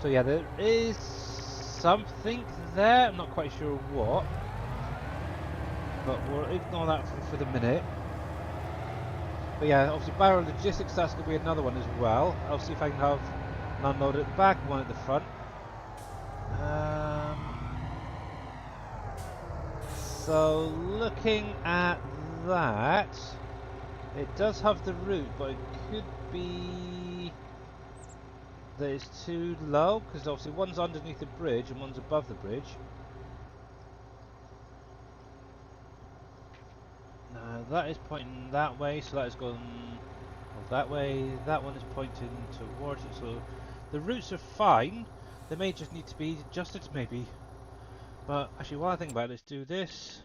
So yeah, there is something there. I'm not quite sure what, but we'll ignore that for the minute. But yeah, obviously Barrow Logistics, that's going to be another one as well. I'll see if I can have an unload at the back, one at the front. So looking at that, it does have the route, but it could be that it's too low, because obviously one's underneath the bridge and one's above the bridge. Now that is pointing that way, so that is going that way. That one is pointing towards it, so the routes are fine. They may just need to be adjusted, maybe. But actually, while I think about it, let's do this.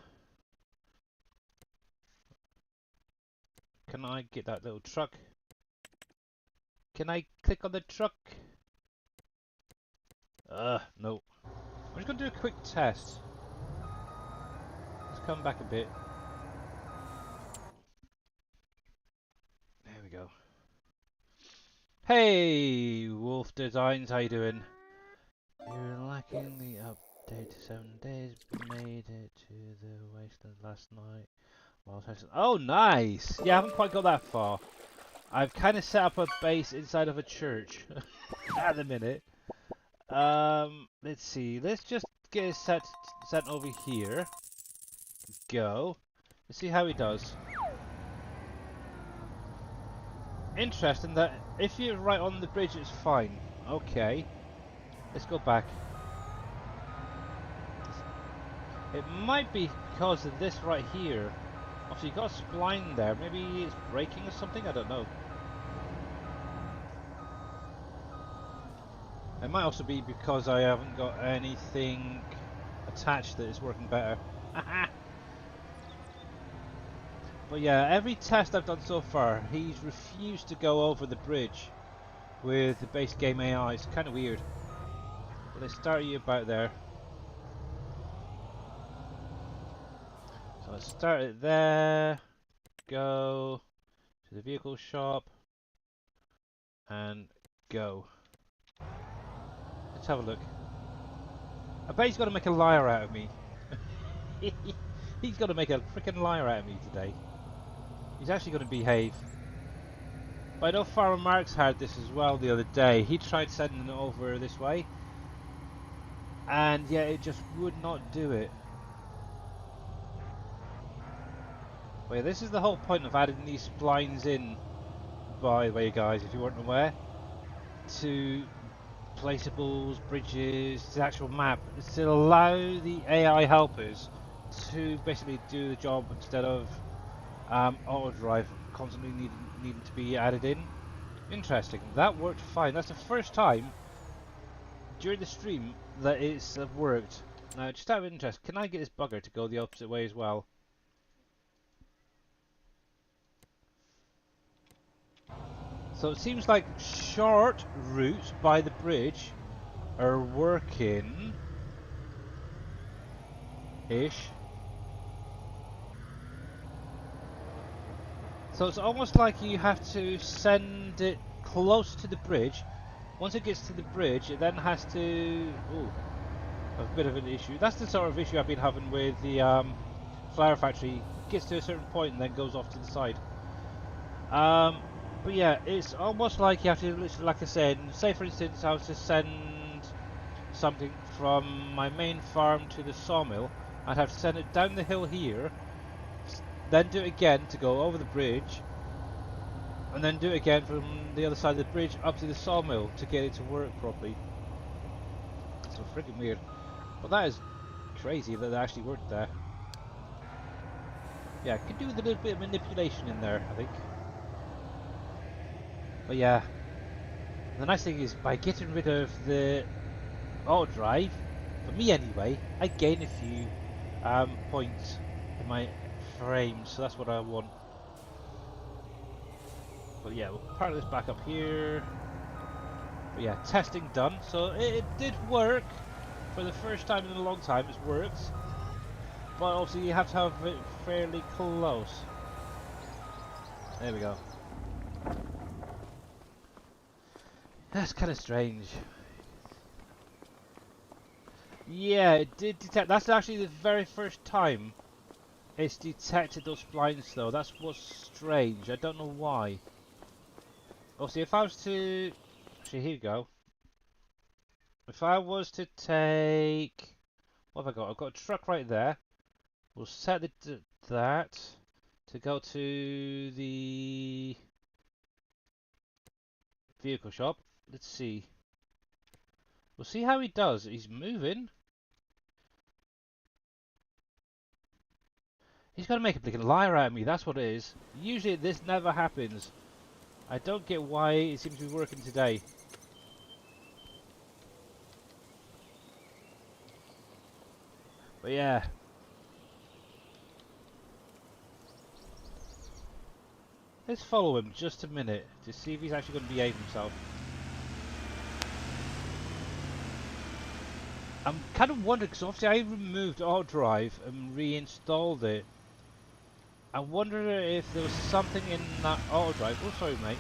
Can I get that little truck? Can I click on the truck? No. I'm just going to do a quick test. Let's come back a bit. There we go. Hey, Wolf Designs, how you doing? You're lacking the update to 7 days, but made it to the wasteland last night. Oh, nice! Yeah, I haven't quite got that far. I've kind of set up a base inside of a church at the minute. Let's see. Let's just get it set over here. Go. Let's see how he does. Interesting that if you're right on the bridge, it's fine. Okay. Let's go back. It might be because of this right here. Obviously, you got a spline there. Maybe it's breaking or something. I don't know. It might also be because I haven't got anything attached that is working better. But yeah, every test I've done so far, he's refused to go over the bridge with the base game AI. It's kind of weird. But they start you about there. So let's start it there. Go to the vehicle shop. And go. Let's have a look. I bet he's got to make a liar out of me. He's got to make a freaking liar out of me today. He's actually going to behave. But I know Farmer Marks had this as well the other day. He tried sending it over this way. And yeah, it just would not do it. But yeah, this is the whole point of adding these splines in, by the way guys, if you weren't aware, to placeables, bridges, the actual map, is to allow the AI helpers to basically do the job instead of auto drive constantly needing to be added in. Interesting. That worked fine. That's the first time during the stream that it's worked. Now, just out of interest, can I get this bugger to go the opposite way as well? So it seems like short routes by the bridge are working ish. So it's almost like you have to send it close to the bridge. Once it gets to the bridge, it then has to... Ooh, a bit of an issue. That's the sort of issue I've been having with the flower factory. It gets to a certain point and then goes off to the side. But yeah, it's almost like you have to, literally, like I said, say for instance I was to send something from my main farm to the sawmill. I'd have to send it down the hill here, then do it again to go over the bridge, and then do it again from the other side of the bridge up to the sawmill to get it to work properly. So freaking weird. But that is crazy that it actually worked there. Yeah, could do with a little bit of manipulation in there, I think. But yeah, the nice thing is by getting rid of the auto drive, for me anyway, I gain a few points in my frames, so that's what I want. But yeah, we'll park this back up here. But yeah, testing done. So it did work for the first time in a long time. It's worked, but also you have to have it fairly close. There we go. That's kind of strange. Yeah, it did detect. That's actually the very first time it's detected those splines, though. That's what's strange. I don't know why. Oh, see, if I was to... Actually, here you go. If I was to take... What have I got? I've got a truck right there. We'll set that to go to the vehicle shop. Let's see. We'll see how he does. He's moving. He's got to make a blinking liar out of me. That's what it is. Usually this never happens. I don't get why it seems to be working today. But yeah. Let's follow him just a minute to see if he's actually going to behave himself. I'm kind of wondering, because obviously I removed auto drive and reinstalled it. I wonder if there was something in that auto drive, oh sorry mate,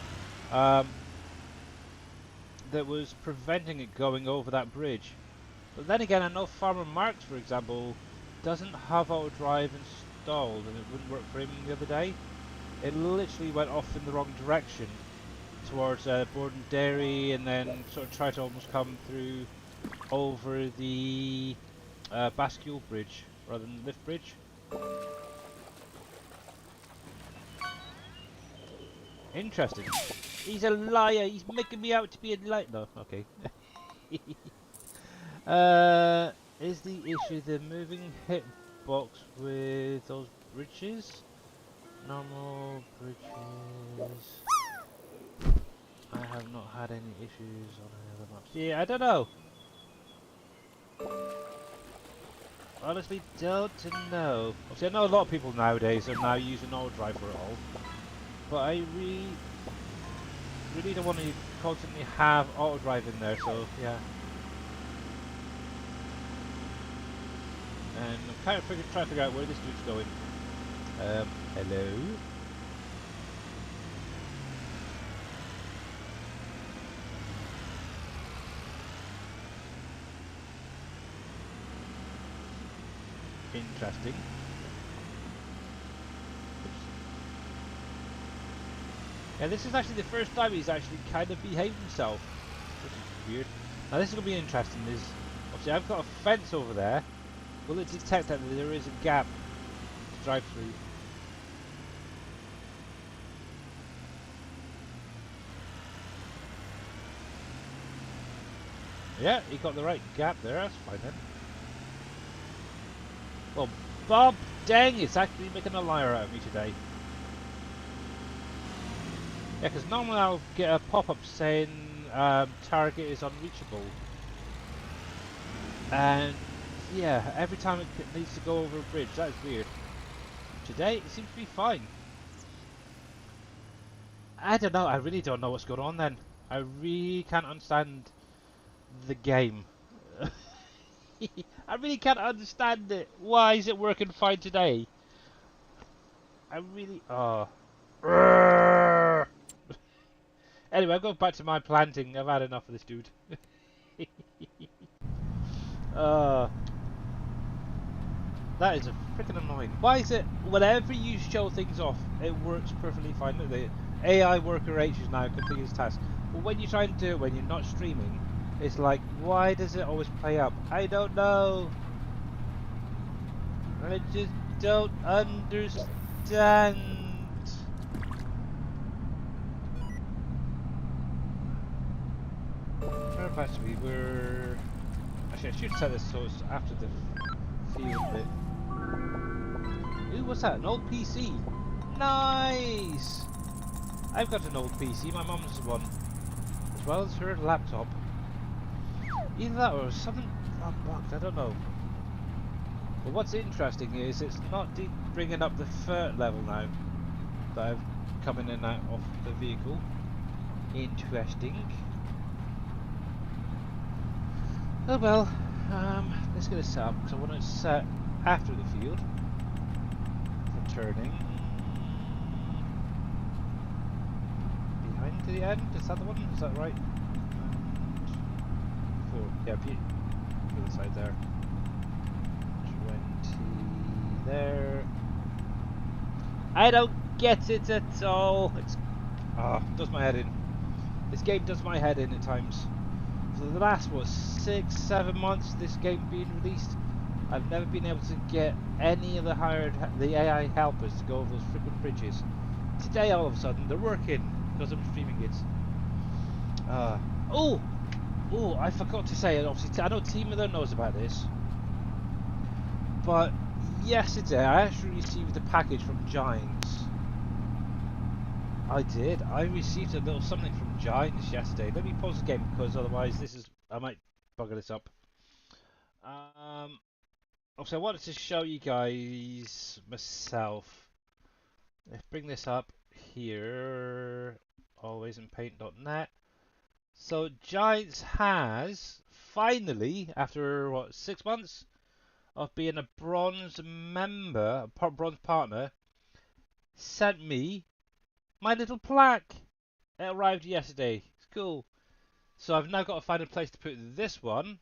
that was preventing it going over that bridge. But then again, I know Farmer Marks, for example, doesn't have auto drive installed, and it wouldn't work for him the other day. It literally went off in the wrong direction towards Borden Dairy, and then sort of tried to almost come through over the Bascule Bridge rather than the lift bridge. Interesting. He's a liar. He's making me out to be a liar. No, okay. Is the issue the moving hitbox with those bridges? Normal bridges. I have not had any issues on any other maps. Yeah, I don't know. honestly don't know. Obviously, I know a lot of people nowadays are now using auto drive for it all, but I really don't want to constantly have auto drive in there. So yeah, and I'm kind of trying to figure out where this dude's going. Hello. Interesting. Yeah, this is actually the first time he's actually kind of behaved himself, which is weird. Now this is going to be interesting, is obviously I've got a fence over there. Will it detect that there is a gap to drive through? Yeah, he got the right gap there, that's fine then. Well, Bob dang, it's actually making a liar out of me today. Yeah, because normally I'll get a pop-up saying target is unreachable. And yeah, every time it needs to go over a bridge, that is weird. Today, it seems to be fine. I don't know, I really don't know what's going on then. I really can't understand the game. I really can't understand it. Why is it working fine today? I really... Oh. Anyway, I'll go back to my planting. I've had enough of this dude. uh, that is a freaking annoying. Why is it whenever you show things off, it works perfectly fine? The AI worker H is now completing his task. But when you try and do it when you're not streaming, it's like, why does it always play up? I don't know. I just don't understand. Whereabouts we were... Actually, I should set this so it's after the field bit. Ooh, what's that? An old PC? Nice! I've got an old PC, my mum's one. As well as her laptop. Either that or something unlocked, I don't know. But what's interesting is it's not bringing up the third level now that I've come in and out of the vehicle. Interesting. Oh well, let's get it set up because I want to set after the field for turning. Behind to the end, is that the one? Is that right? And 4, yeah, the other side there. 20 there. I don't get it at all. It's does my head in. This game does my head in at times. For the last, what, 6-7 months this game being released, I've never been able to get any of the AI helpers to go over those freaking bridges. Today, all of a sudden, they're working because I'm streaming it. Oh, I forgot to say it. Obviously, I know Team Miller knows about this, but yesterday I actually received a package from Giants. I did. I received a little something from Giants yesterday. Let me pause the game because otherwise I might bugger this up. Also, I wanted to show you guys myself. Let's bring this up here. Always in paint.net. So Giants has finally, after what, 6 months of being a bronze member, bronze partner, sent me my little plaque. It arrived yesterday. It's cool. So I've now got to find a place to put this one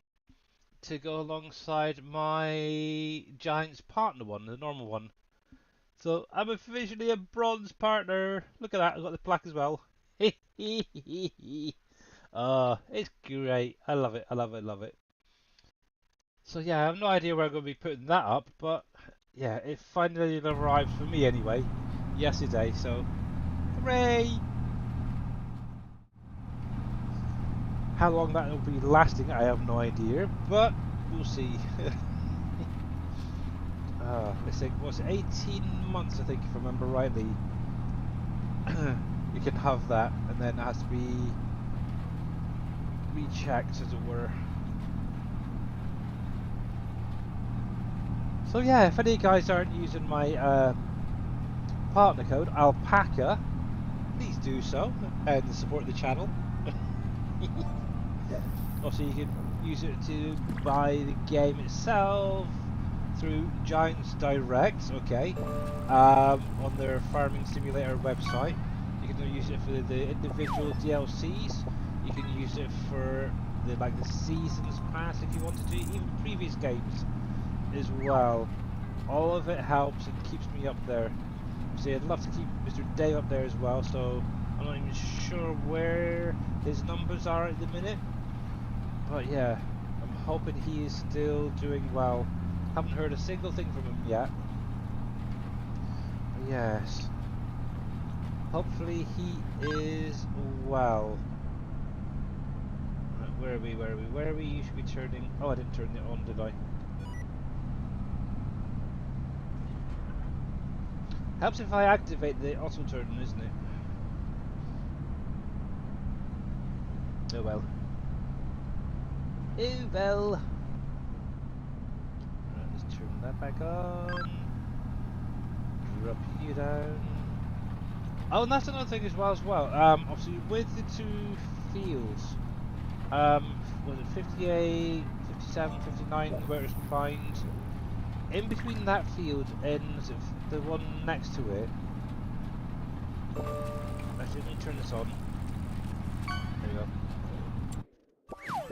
to go alongside my Giants partner one, the normal one. So I'm officially a bronze partner. Look at that, I've got the plaque as well. It's great. I love it, I love it, I love it. So yeah, I have no idea where I'm going to be putting that up, but yeah, it finally arrived for me anyway, yesterday, so hooray! How long that will be lasting, I have no idea, but we'll see. Let's think, what's it, 18 months, I think, if I remember rightly. You can have that, and then it has to be rechecked, as it were. So yeah, if any guys aren't using my partner code Alpaca, please do so and support the channel. Also, you can use it to buy the game itself through Giants Direct, okay, on their Farming Simulator website. You can use it for the individual DLCs. You can use it for the seasons pass if you wanted to, even previous games as well. All of it helps and keeps me up there. See, I'd love to keep Mr. Dave up there as well, so I'm not even sure where his numbers are at the minute. But yeah, I'm hoping he is still doing well. Haven't heard a single thing from him yet. But yes. Hopefully he is well. Right, where are we? Where are we? You should be turning. Oh, I didn't turn it on, did I? Helps if I activate the auto turn, isn't it? Oh well. Oh well. Right, let's turn that back on. Drop you down. Oh, and that's another thing as well. Obviously with the two fields, was it 58, 57, 59, where it's combined? In between that field and the one next to it. Actually, let me turn this on. There you go.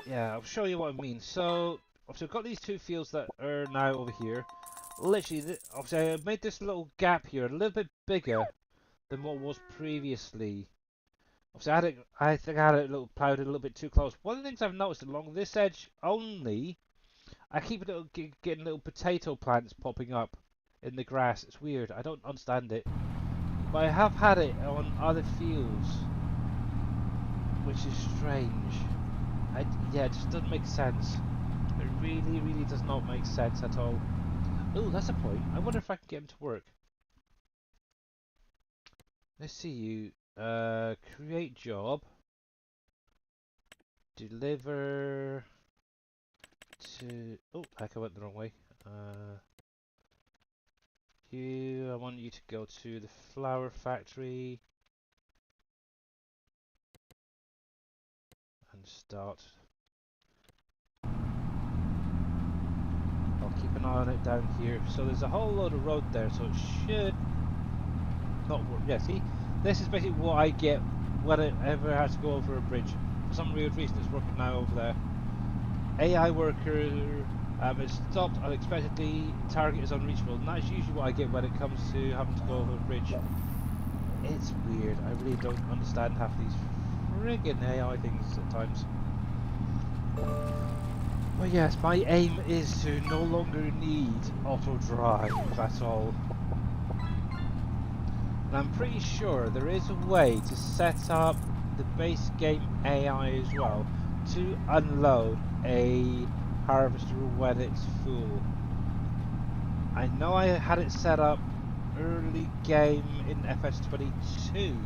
Yeah, I'll show you what I mean. So, obviously, I've got these two fields that are now over here. Literally, obviously, I made this little gap here a little bit bigger than what was previously. Obviously, I think I had it plowed a little bit too close. One of the things I've noticed along this edge only, I keep getting little potato plants popping up in the grass. It's weird. I don't understand it. But I have had it on other fields, which is strange. Yeah, it just doesn't make sense. It really, really does not make sense at all. Oh, that's a point. I wonder if I can get him to work. Let's see you. Create job. Deliver to... Oh, heck, I went the wrong way. I want you to go to the flower factory. And start. I'll keep an eye on it down here. So there's a whole load of road there, so it should not work. Yeah, see? This is basically what I get whenever I have to go over a bridge. For some weird reason it's working now over there. AI worker is stopped unexpectedly, target is unreachable, and that's usually what I get when it comes to having to go over a bridge. It's weird, I really don't understand half these friggin' AI things at times. But yes, my aim is to no longer need auto drive, that's all. And I'm pretty sure there is a way to set up the base game AI as well to unload a harvester when it's full. I know I had it set up early game in FS22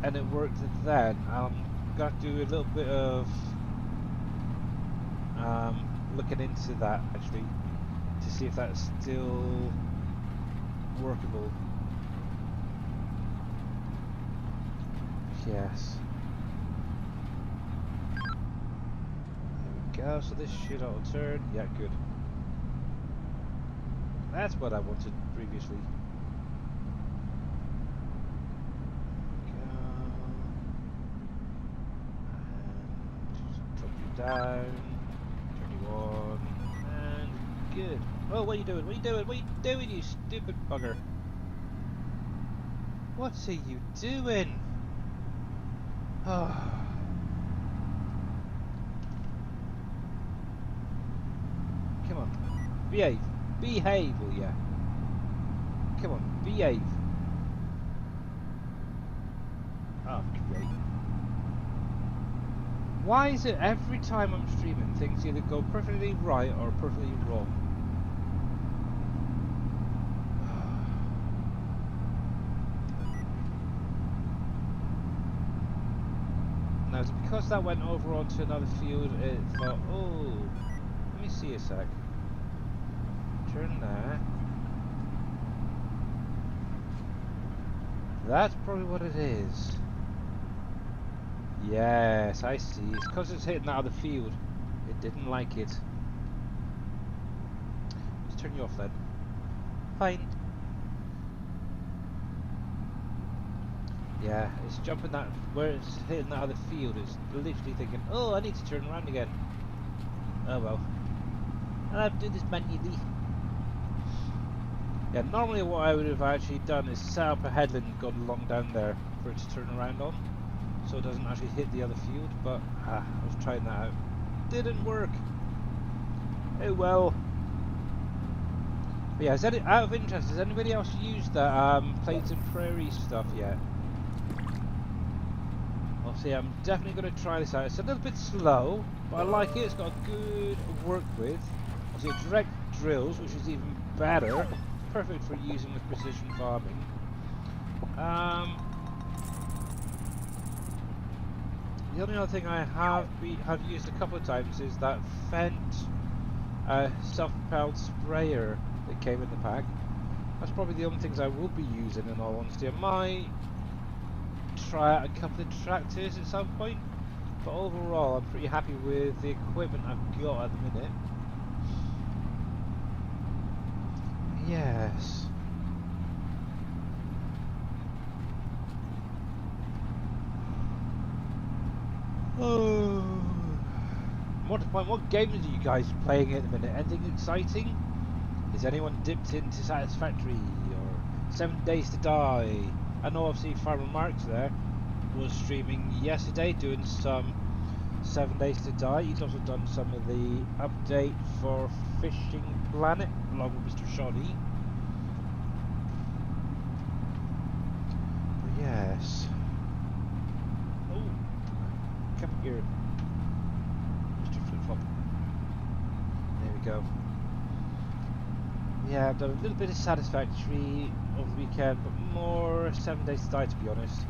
and it worked then. I'm going to do a little bit of looking into that actually to see if that's still workable. Yes. There we go, so this should auto turn. Yeah, good. That's what I wanted previously. Drop you down. Turn you on. And good. Oh, what are you doing? What are you doing? What are you doing, you stupid bugger? What are you doing? Oh. Come on. Behave. Behave, will ya? Come on, behave. Oh, great. Why is it every time I'm streaming things either go perfectly right or perfectly wrong? Now, is it because that went over onto another field, it thought, oh, let me see a sec. turn there. That's probably what it is. Yes, I see. It's because it's hitting out of the field. It didn't like it. Let's turn you off then. Fine. Yeah, it's jumping that where it's hitting out of the field. It's literally thinking, oh, I need to turn around again. Oh well. I'll have to do this manually. Yeah, normally what I would have actually done is set up a headland and gone along down there for it to turn around on, so it doesn't actually hit the other field, but I was trying that out. Didn't work. Oh well. But yeah, out of interest, has anybody else used that Plains and Prairies stuff yet? Obviously, I'm definitely going to try this out. It's a little bit slow, but I like it. It's got good work with. Obviously, direct drills, which is even better. Perfect for using with precision farming. The only other thing I have used a couple of times is that Fendt self-propelled sprayer that came in the pack. That's probably the only things I will be using, in all honesty. I might try out a couple of tractors at some point, but overall I'm pretty happy with the equipment I've got at the minute. Yes. Oh. What games are you guys playing at the minute? Anything exciting? Has anyone dipped into Satisfactory or 7 Days to Die? I know obviously Farmer Mark's there was streaming yesterday doing some 7 Days to Die. He's also done some of the update for Fishing Planet along with Mr. Shoddy. But yes. Oh, come here, Mr. Flip Flop. There we go. Yeah, I've done a little bit of Satisfactory over the weekend, but more 7 Days to Die, to be honest.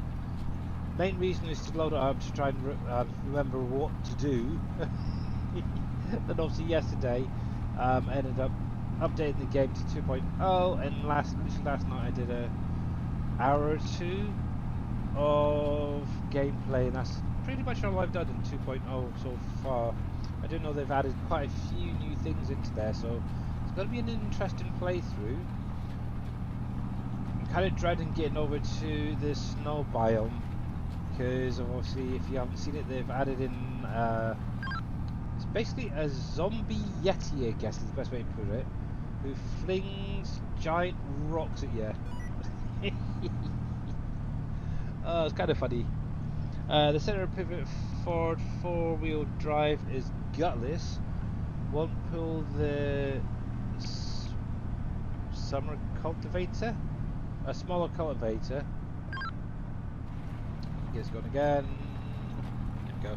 Main reason is to load it up to try and remember what to do. Then obviously yesterday ended up updating the game to 2.0, and last night I did an hour or two of gameplay, and that's pretty much all I've done in 2.0 so far. I do know they've added quite a few new things into there, so it's going to be an interesting playthrough. I'm kind of dreading getting over to the snow biome, because obviously if you haven't seen it, they've added in it's basically a zombie yeti, I guess is the best way to put it, who flings giant rocks at you. Oh, it's kind of funny. The center pivot Ford 4-wheel drive is gutless. Won't pull the summer cultivator, a smaller cultivator. It's going again. There we go.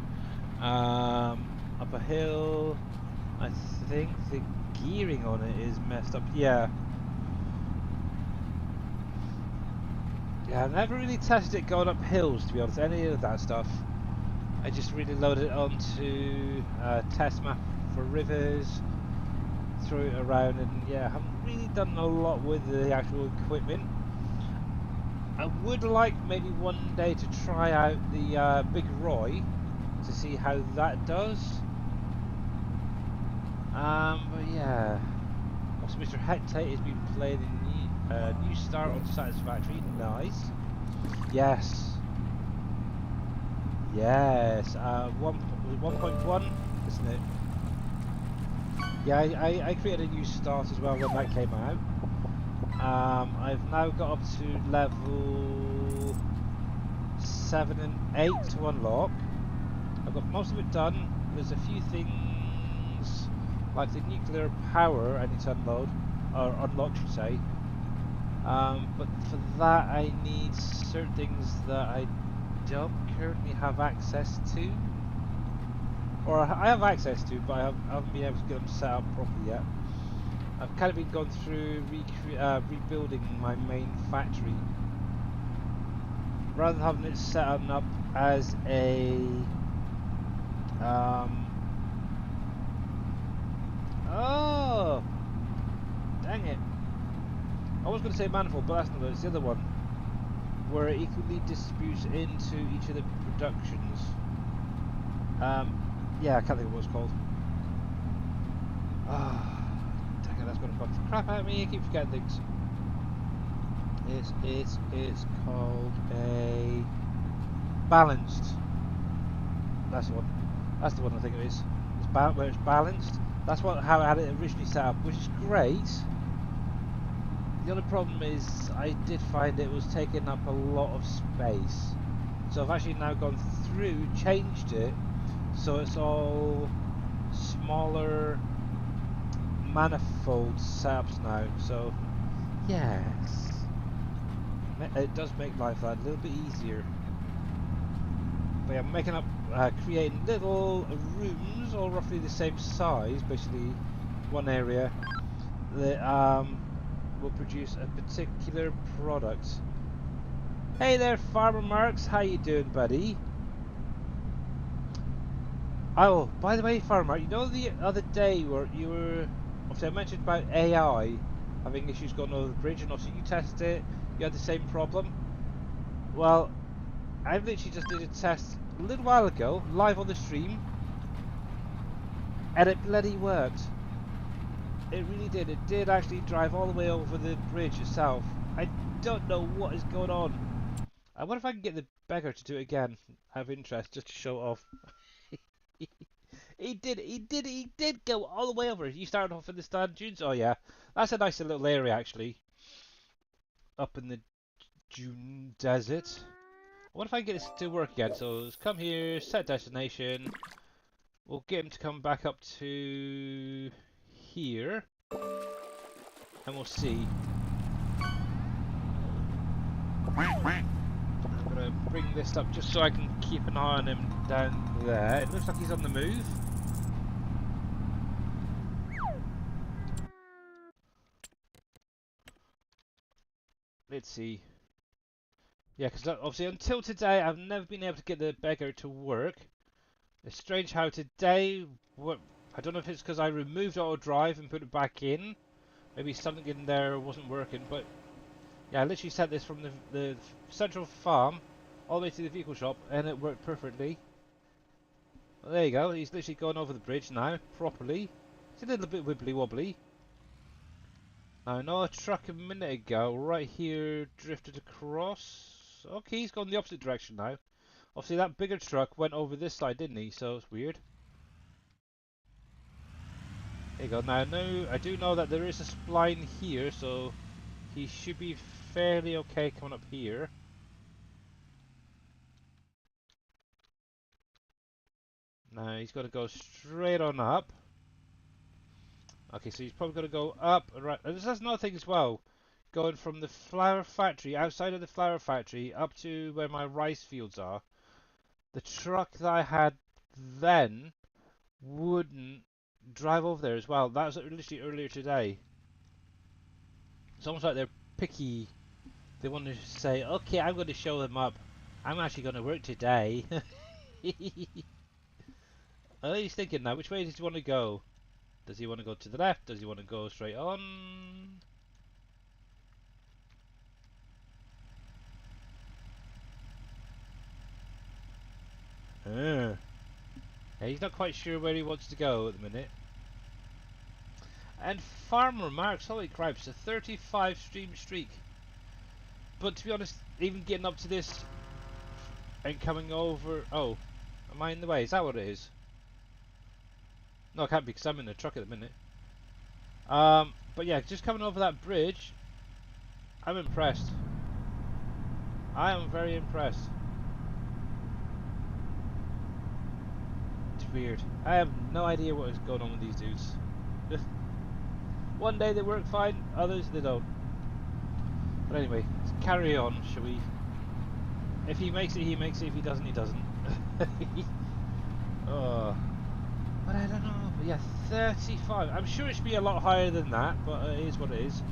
Up a hill. I think the gearing on it is messed up. Yeah. Yeah, I've never really tested it going up hills, to be honest. Any of that stuff. I just really loaded it onto a test map for rivers, threw it around, and yeah, I haven't really done a lot with the actual equipment. I would like maybe one day to try out the Big Roy to see how that does. But yeah, also Mr. Hectate has been playing a new start on Satisfactory. Nice. Yes. Yes. 1.1, isn't it? Yeah, I created a new start as well when that came out. I've now got up to level 7 and 8 to unlock. I've got most of it done. There's a few things like the nuclear power I need to unload, or unlock should say. But for that I need certain things that I don't currently have access to. Or I have access to, but I haven't been able to get them set up properly yet. I've kind of been going through rebuilding my main factory. Rather than having it set up as a oh Dang it. I was going to say manifold, but that's not it. It's the other one. Where it equally distributes into each of the productions. Yeah, I can't think of what it's called. Ah, dang it, that's going to bug the crap out of me. I keep forgetting things. It's called a balanced. That's the one. That's the one I think it is. Where it's balanced. That's how I had it originally set up, which is great. The only problem is I did find it was taking up a lot of space. So I've actually now gone through, changed it, so it's all smaller manifold setups now. So yes, it does make life a little bit easier. But yeah, I'm making up, creating little rooms, all roughly the same size, basically one area that will produce a particular product. Hey there, Farmer Marks, how you doing, buddy? Oh, by the way, Farmer Mark, you know the other day where you were, obviously I mentioned about AI having issues going over the bridge, and also you tested it, you had the same problem. Well, I literally just did a test a little while ago, live on the stream, and it bloody worked. It really did. It did actually drive all the way over the bridge itself. I don't know what is going on. I wonder if I can get the beggar to do it again, out of interest, just to show it off. He did go all the way over. You started off in the stand dunes? Oh yeah. That's a nice little area actually. Up in the Dune Desert. I wonder if I can get this to work again. So let's come here, set destination. We'll get him to come back up to here. And we'll see. I'm going to bring this up just so I can keep an eye on him down there. It looks like he's on the move. Let's see. Yeah, because obviously until today I've never been able to get the beggar to work. It's strange how today, I don't know if it's because I removed auto drive and put it back in. Maybe something in there wasn't working, but yeah, I literally set this from the central farm all the way to the vehicle shop and it worked perfectly. Well, there you go, he's literally going over the bridge now, properly. It's a little bit wibbly wobbly. Now, I know a truck a minute ago, right here, drifted across. Okay, he's gone the opposite direction now. Obviously, that bigger truck went over this side, didn't he? So it's weird. There you go. Now, I do know that there is a spline here, so he should be fairly okay coming up here. Now, he's got to go straight on up. Okay, so he's probably going to go up and right. And that's another thing as well. Going from the flower factory, outside of the flower factory, up to where my rice fields are. The truck that I had then wouldn't drive over there as well. That was literally earlier today. It's almost like they're picky. They want to say, okay, I'm going to show them up. I'm actually going to work today. Oh, he's thinking now, which way does he want to go? Does he want to go to the left? Does he want to go straight on? Yeah, he's not quite sure where he wants to go at the minute. And Farmer Marks, holy cripes, a 35 stream streak. But to be honest, even getting up to this and coming over... Oh, am I in the way? Is that what it is? No, I can't be because I'm in the truck at the minute. But yeah, just coming over that bridge, I'm impressed. I am very impressed. It's weird. I have no idea what is going on with these dudes. One day they work fine, others they don't. But anyway, let's carry on, shall we? If he makes it, he makes it. If he doesn't, he doesn't. Oh. But I don't know. But yeah, 35. I'm sure it should be a lot higher than that, but it is what it is.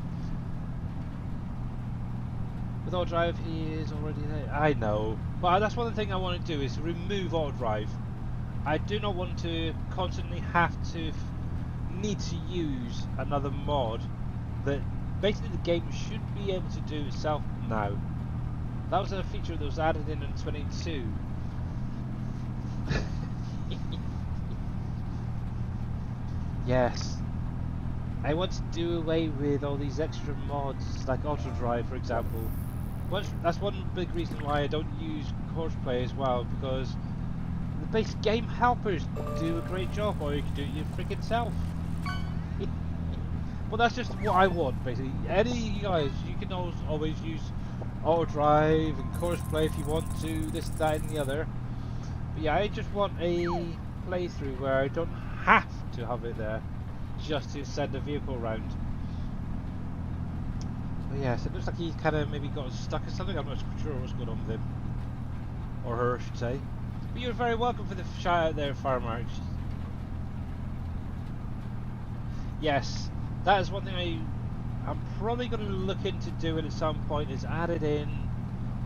With auto drive, he is already there. I know. But that's one thing I want to do is remove auto drive. I do not want to constantly have to need to use another mod that basically the game should be able to do itself now. That was a feature that was added in 22. Yes. I want to do away with all these extra mods, like Auto Drive, for example. That's one big reason why I don't use Courseplay as well, because the base game helpers do a great job, or you can do it your freaking self. Well, that's just what I want, basically. Any of you guys, you can always use Auto Drive and Courseplay if you want to, this, that, and the other. But yeah, I just want a playthrough where I don't have to have it there just to send a vehicle around. But yes, it looks like he's kind of maybe got stuck or something. I'm not sure what's going on with him. Or her, I should say. But you're very welcome for the shout out there, Firemarks. Yes, that is one thing I'm probably going to look into doing at some point, is added in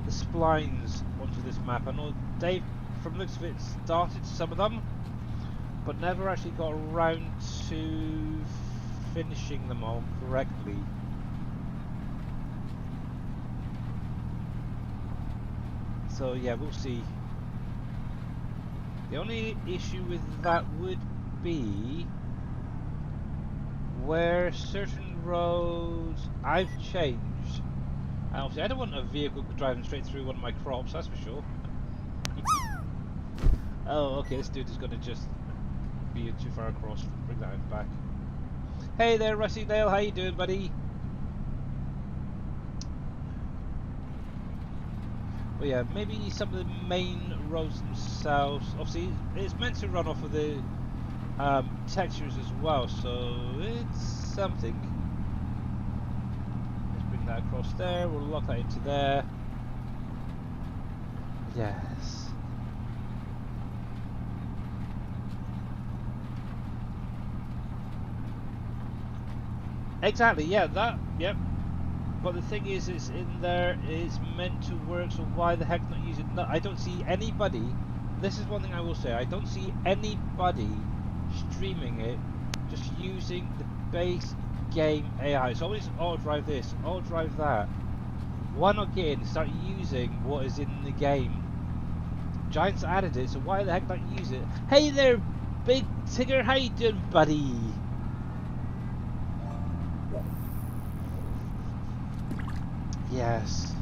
the splines onto this map. I know Dave, from the looks of it, started some of them, but never actually got around to finishing them all correctly. So yeah, we'll see. The only issue with that would be where certain roads I've changed. And obviously I don't want a vehicle driving straight through one of my crops, that's for sure. Oh, okay, this dude is going to just be too far across. Bring that back. Hey there, Rusty Dale, how you doing, buddy? But yeah, maybe some of the main roads themselves. Obviously, it's meant to run off of the textures as well, so it's something. Let's bring that across there. We'll lock that into there. Yes. Exactly. Yeah. That. Yep. But the thing is, it's in there, it's meant to work, so why the heck not use it? No, I don't see anybody, this is one thing I will say, I don't see anybody streaming it just using the base game AI. It's always auto drive this, auto drive that. Why not get in and start using what is in the game? Giants added it, so why the heck not use it? Hey there, Big Tigger, how you doing, buddy? Yes.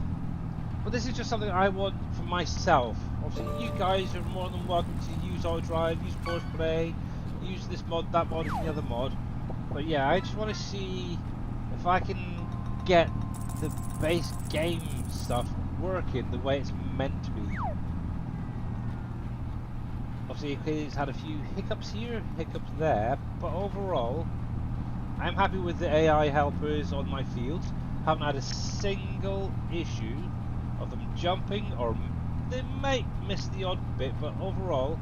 But this is just something I want for myself. Obviously, you guys are more than welcome to use Auto Drive, use Courseplay, use this mod, that mod, and the other mod. But yeah, I just want to see if I can get the base game stuff working the way it's meant to be. Obviously, it's had a few hiccups here, hiccups there, but overall, I'm happy with the AI helpers on my fields. Haven't had a single issue of them jumping, or they might miss the odd bit, but overall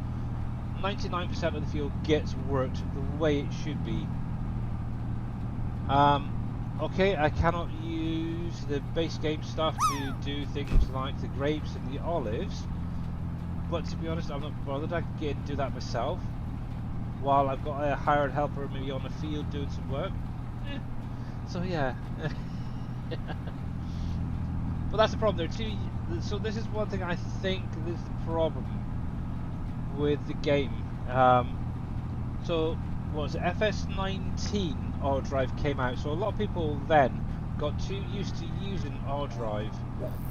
99% of the field gets worked the way it should be. Okay, I cannot use the base game stuff to do things like the grapes and the olives, but to be honest, I'm not bothered. I can get and do that myself while I've got a hired helper maybe on the field doing some work. So yeah. But that's the problem. There are two. So this is one thing I think is the problem with the game. So what was it? FS19 Auto Drive came out. So a lot of people then got too used to using Auto Drive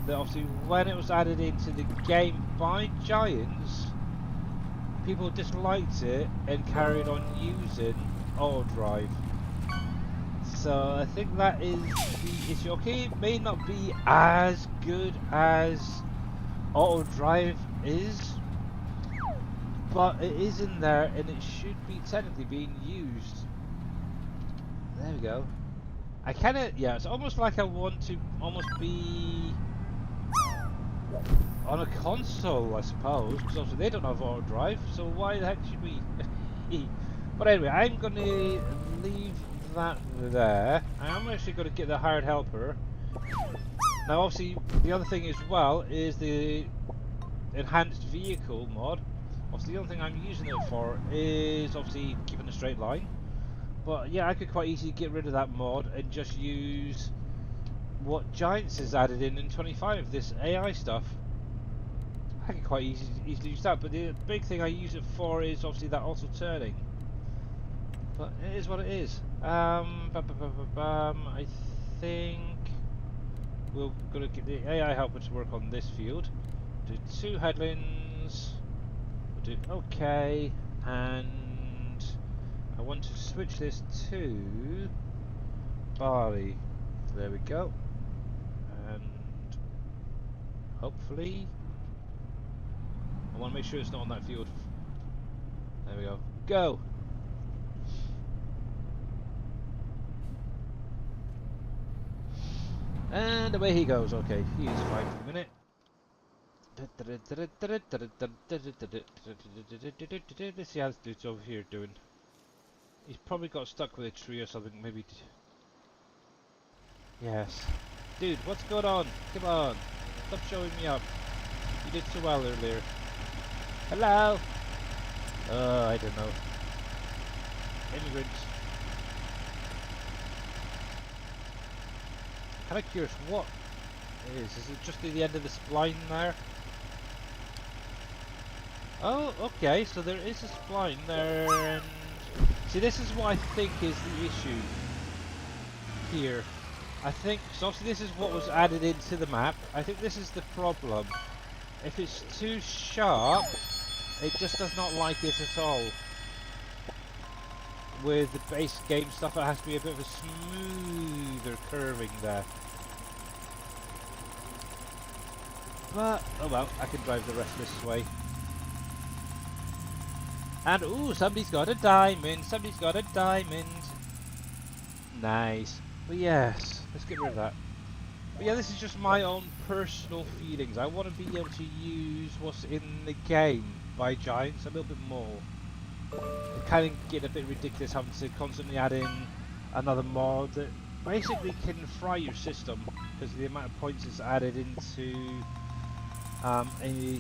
that obviously when it was added into the game by Giants, people disliked it and carried on using Auto Drive. So I think that is the issue. Okay, it may not be as good as Auto Drive is, but it is in there and it should be technically being used. There we go. I kind of, yeah, it's almost like I want to almost be on a console, I suppose, because obviously they don't have Auto Drive, so why the heck should we? But anyway, I'm going to leave that there. I am actually going to get the hired helper. Now obviously the other thing as well is the enhanced vehicle mod. Obviously the only thing I'm using it for is obviously keeping a straight line. But yeah, I could quite easily get rid of that mod and just use what Giants has added in 25, this AI stuff. I could quite easily use that, but the big thing I use it for is obviously that auto turning. But it is what it is. I think we're gonna get the AI helper to work on this field. Do 2 headlands. We'll do okay, and I want to switch this to barley. There we go, and hopefully I want to make sure it's not on that field. There we go. Go! And away he goes. Okay, he is fine for a minute. Let's see how this dude's over here doing. He's probably got stuck with a tree or something, maybe. Yes. Dude, what's going on? Come on. Stop showing me up. You did so well earlier. Hello? I don't know. Immigrants. I'm kind of curious what it is. Is it just at the end of the spline there? Oh, okay, so there is a spline there, and see, this is what I think is the issue here. I think, so obviously this is what was added into the map. I think this is the problem. If it's too sharp, it just does not like it at all. With the base game stuff, it has to be a bit of a smoother curving there. But, oh well, I can drive the rest this way. And, ooh, somebody's got a diamond, somebody's got a diamond. Nice. But yes, let's get rid of that. But yeah, this is just my own personal feelings. I want to be able to use what's in the game by Giants a little bit more. It kind of getting a bit ridiculous having to constantly add in another mod that basically can fry your system because of the amount of points it's added into a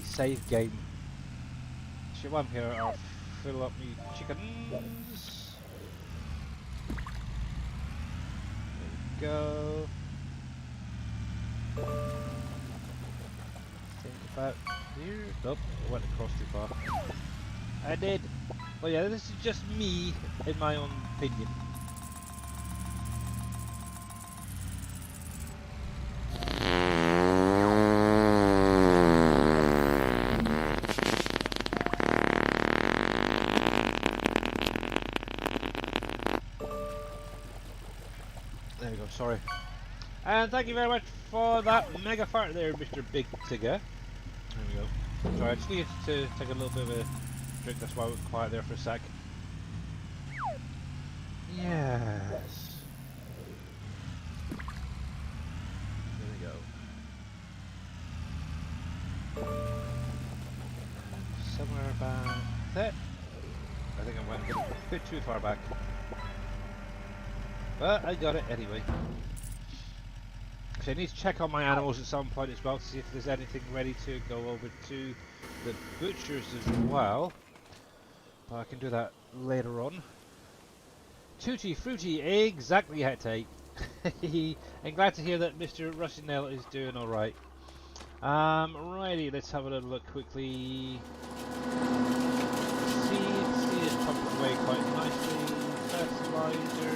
save game. So while I'm here, I'll fill up my chickens. There we go. Think about here. Nope, I went across too far. I did. Well, yeah, this is just me, in my own opinion. There we go, sorry. And thank you very much for that mega fart there, Mr. Big Tigger. There we go. Sorry, I just needed to take a little bit of a drink, that's why I was quiet there for a sec. Yes. There we go. And somewhere about there. I think I went a bit too far back. But I got it anyway. So I need to check on my animals at some point as well to see if there's anything ready to go over to the butchers as well. But I can do that later on. Tutti frutti, exactly, Hecate. I'm glad to hear that Mr. Rusty Nail is doing alright. Righty, let's have a little look quickly. Seed is pumping away quite nicely. Fertilizer.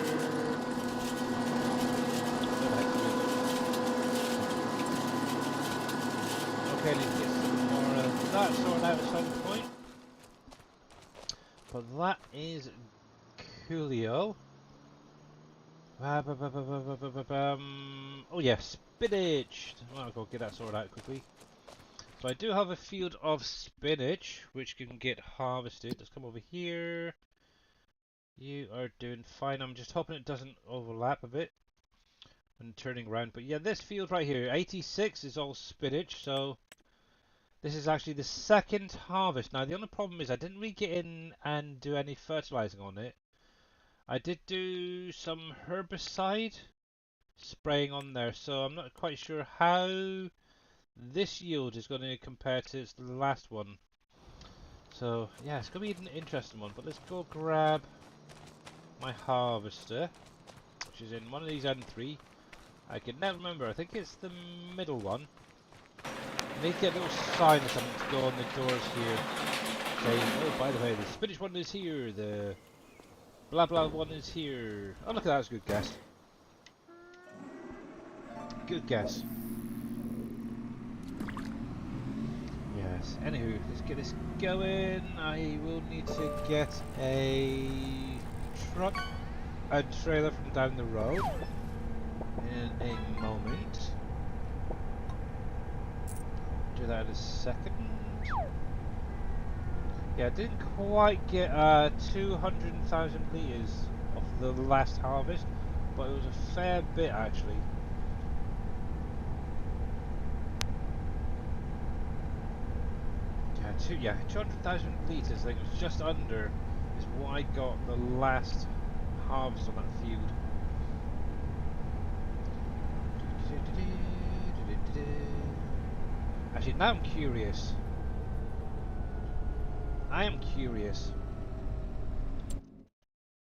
Okay, let's get some more of that sorted out at some point. But that is coolio. Oh yeah, spinach! Well, I'll go get that sorted out quickly. So I do have a field of spinach, which can get harvested. Let's come over here. You are doing fine. I'm just hoping it doesn't overlap a bit when turning around. But yeah, this field right here, 86 is all spinach, so this is actually the second harvest. Now the only problem is I didn't really get in and do any fertilizing on it. I did do some herbicide spraying on there, so I'm not quite sure how this yield is going to compare to the last one. So yeah, it's going to be an interesting one, but let's go grab my harvester, which is in one of these N3. I can never remember. I think it's the middle one. Make it a little sign or something to go on the doors here. Saying, oh, by the way, the spinach one is here. The blah blah one is here. Oh, look at that. That's a good guess. Good guess. Yes. Anywho, let's get this going. I will need to get a truck, a trailer from down the road in a moment. Do that in a second. Yeah, I didn't quite get 200,000 litres off the last harvest, but it was a fair bit actually. Yeah, 200,000 litres, I think it was just under, is what I got the last harvest on that field. Actually, now I'm curious. I am curious.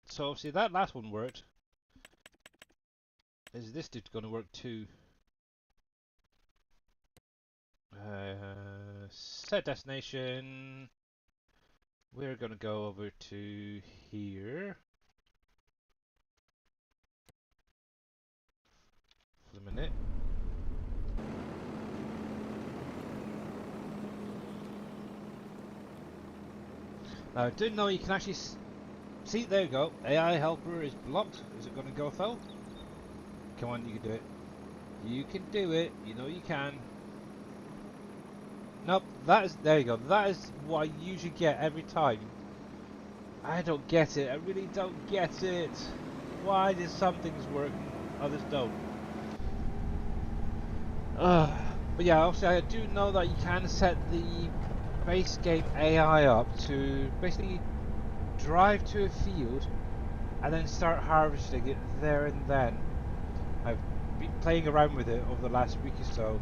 So obviously that last one worked. Is this dude going to work too? Set destination. We're going to go over to here. For a minute. Now I didn't know you can actually see, there you go. AI helper is blocked. Is it going to go though? Come on, you can do it. You can do it. You know you can. Nope, that is, there you go. That is what I usually get every time. I don't get it. I really don't get it. Why does some things work and others don't? But yeah, obviously I do know that you can set the base game AI up to basically drive to a field and then start harvesting it there and then. I've been playing around with it over the last week or so,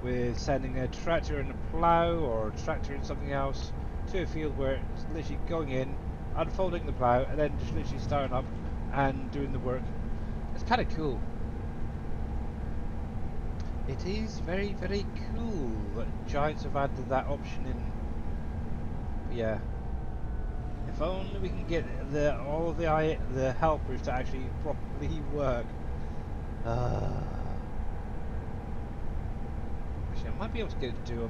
with sending a tractor and a plough or a tractor and something else to a field where it's literally going in, unfolding the plough, and then just literally starting up and doing the work. It's kind of cool. It is very, very cool that Giants have added that option in. But yeah, if only we can get all of the helpers to actually properly work. Actually, I might be able to get it to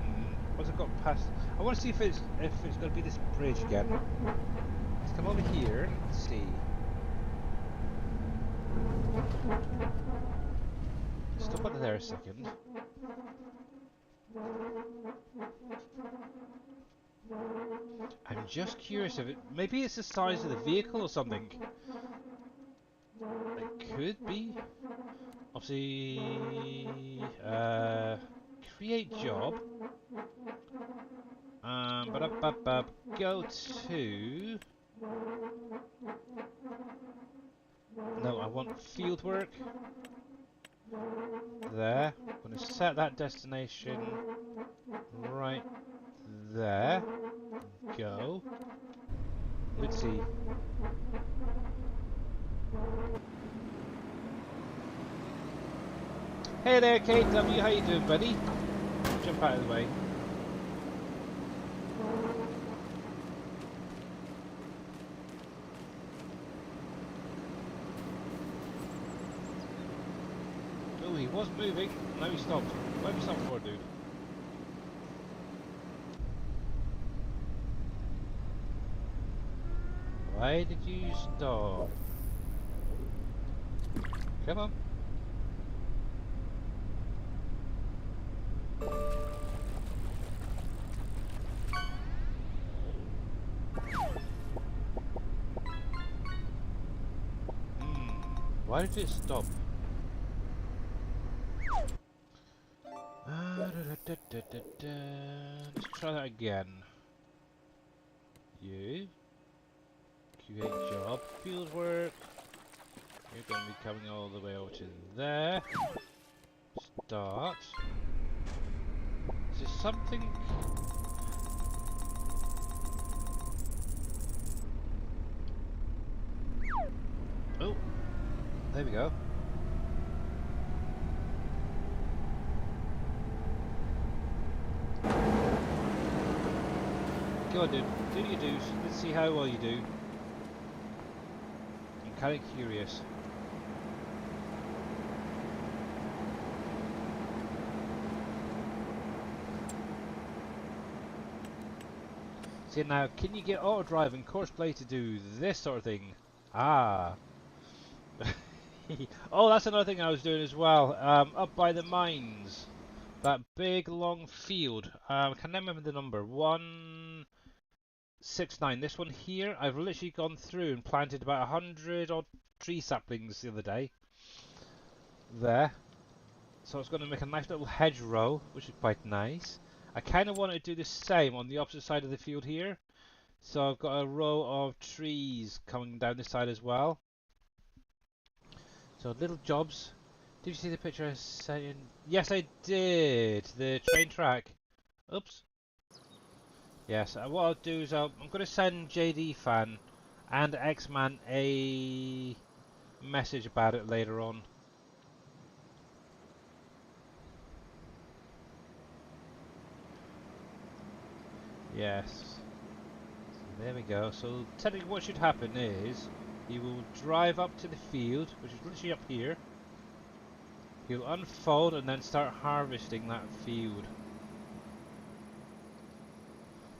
once I've got past. I want to see if it's going to be this bridge again. Let's come over here. Let's see. Stop under there a second. I'm just curious if it. Maybe it's the size of the vehicle or something. It could be. Obviously, create job. Go to. No, I want field work. There. I'm going to set that destination right there. Go. Let's see. Hey there, KW. How you doing, buddy? Jump out of the way. Oh, he was moving. Now he stopped. Why have you stopped for, dude? Why did you stop? Come on. Why did it stop? Let's try that again. You. QA job. Field work. You're going to be coming all the way over to there. Start. Is there something? there we go. Go on, dude. Do your do's. Let's see how well you do. I'm kind of curious. See now, can you get auto drive and courseplay to do this sort of thing? Ah. Oh, that's another thing I was doing as well. Up by the mines. That big long field. I can't remember the number. 169. This one here, I've literally gone through and planted about 100 odd tree saplings the other day. There. So it's going to make a nice little hedgerow, which is quite nice. I kind of want to do the same on the opposite side of the field here. So I've got a row of trees coming down this side as well. So little jobs. Did you see the picture I sent in? Yes, I did. The train track. Oops. Yes, what I'll do is I'm going to send JD Fan and X-Man a message about it later on. Yes. There we go. So technically what should happen is he will drive up to the field, which is literally up here. He'll unfold and then start harvesting that field.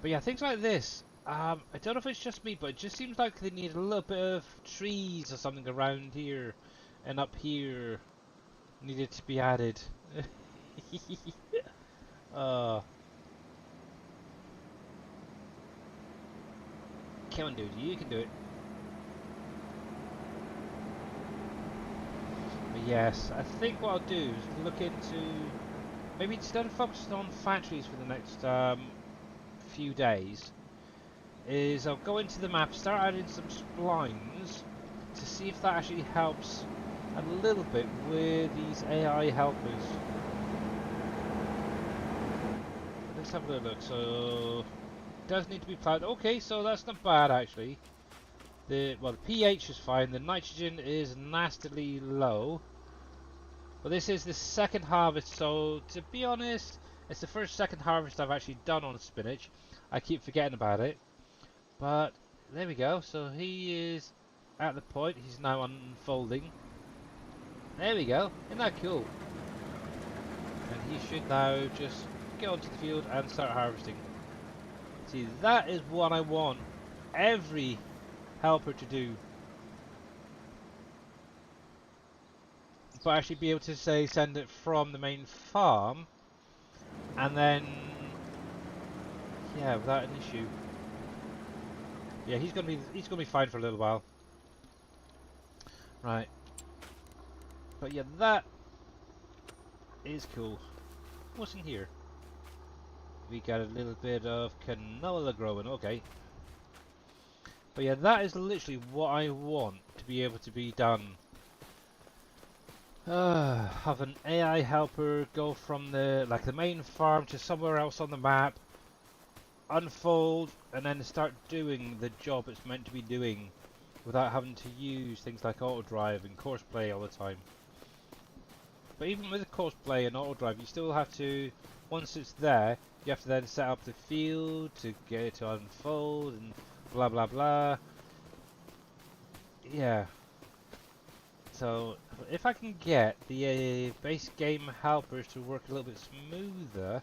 But yeah, things like this, I don't know if it's just me, but it just seems like they need a little bit of trees or something around here and up here needed to be added. uh, Come on, dude, you can do it. But yes, I think what I'll do is look into maybe instead of focusing on factories for the next few days, is I'll go into the map, start adding some splines to see if that actually helps a little bit with these AI helpers. Let's have a little look. So does need to be plowed. Okay, so that's not bad actually. The pH is fine. The nitrogen is nastily low. But this is the second harvest, so to be honest, it's the second harvest I've actually done on spinach. I keep forgetting about it. But there we go. So he is at the point. He's now unfolding. There we go. Isn't that cool? And he should now just get onto the field and start harvesting. See, that is what I want every helper to do. But actually be able to say send it from the main farm, and then yeah, without an issue. Yeah, he's gonna be fine for a little while. Right. But yeah, that is cool. What's in here? We got a little bit of canola growing, okay. But yeah, that is literally what I want to be able to be done. Have an AI helper go from the main farm to somewhere else on the map, unfold, and then start doing the job it's meant to be doing without having to use things like auto drive and course play all the time. But even with course play and auto drive, you still have to, once it's there, you have to then set up the field to get it to unfold and blah blah blah. Yeah. So if I can get the base game helpers to work a little bit smoother,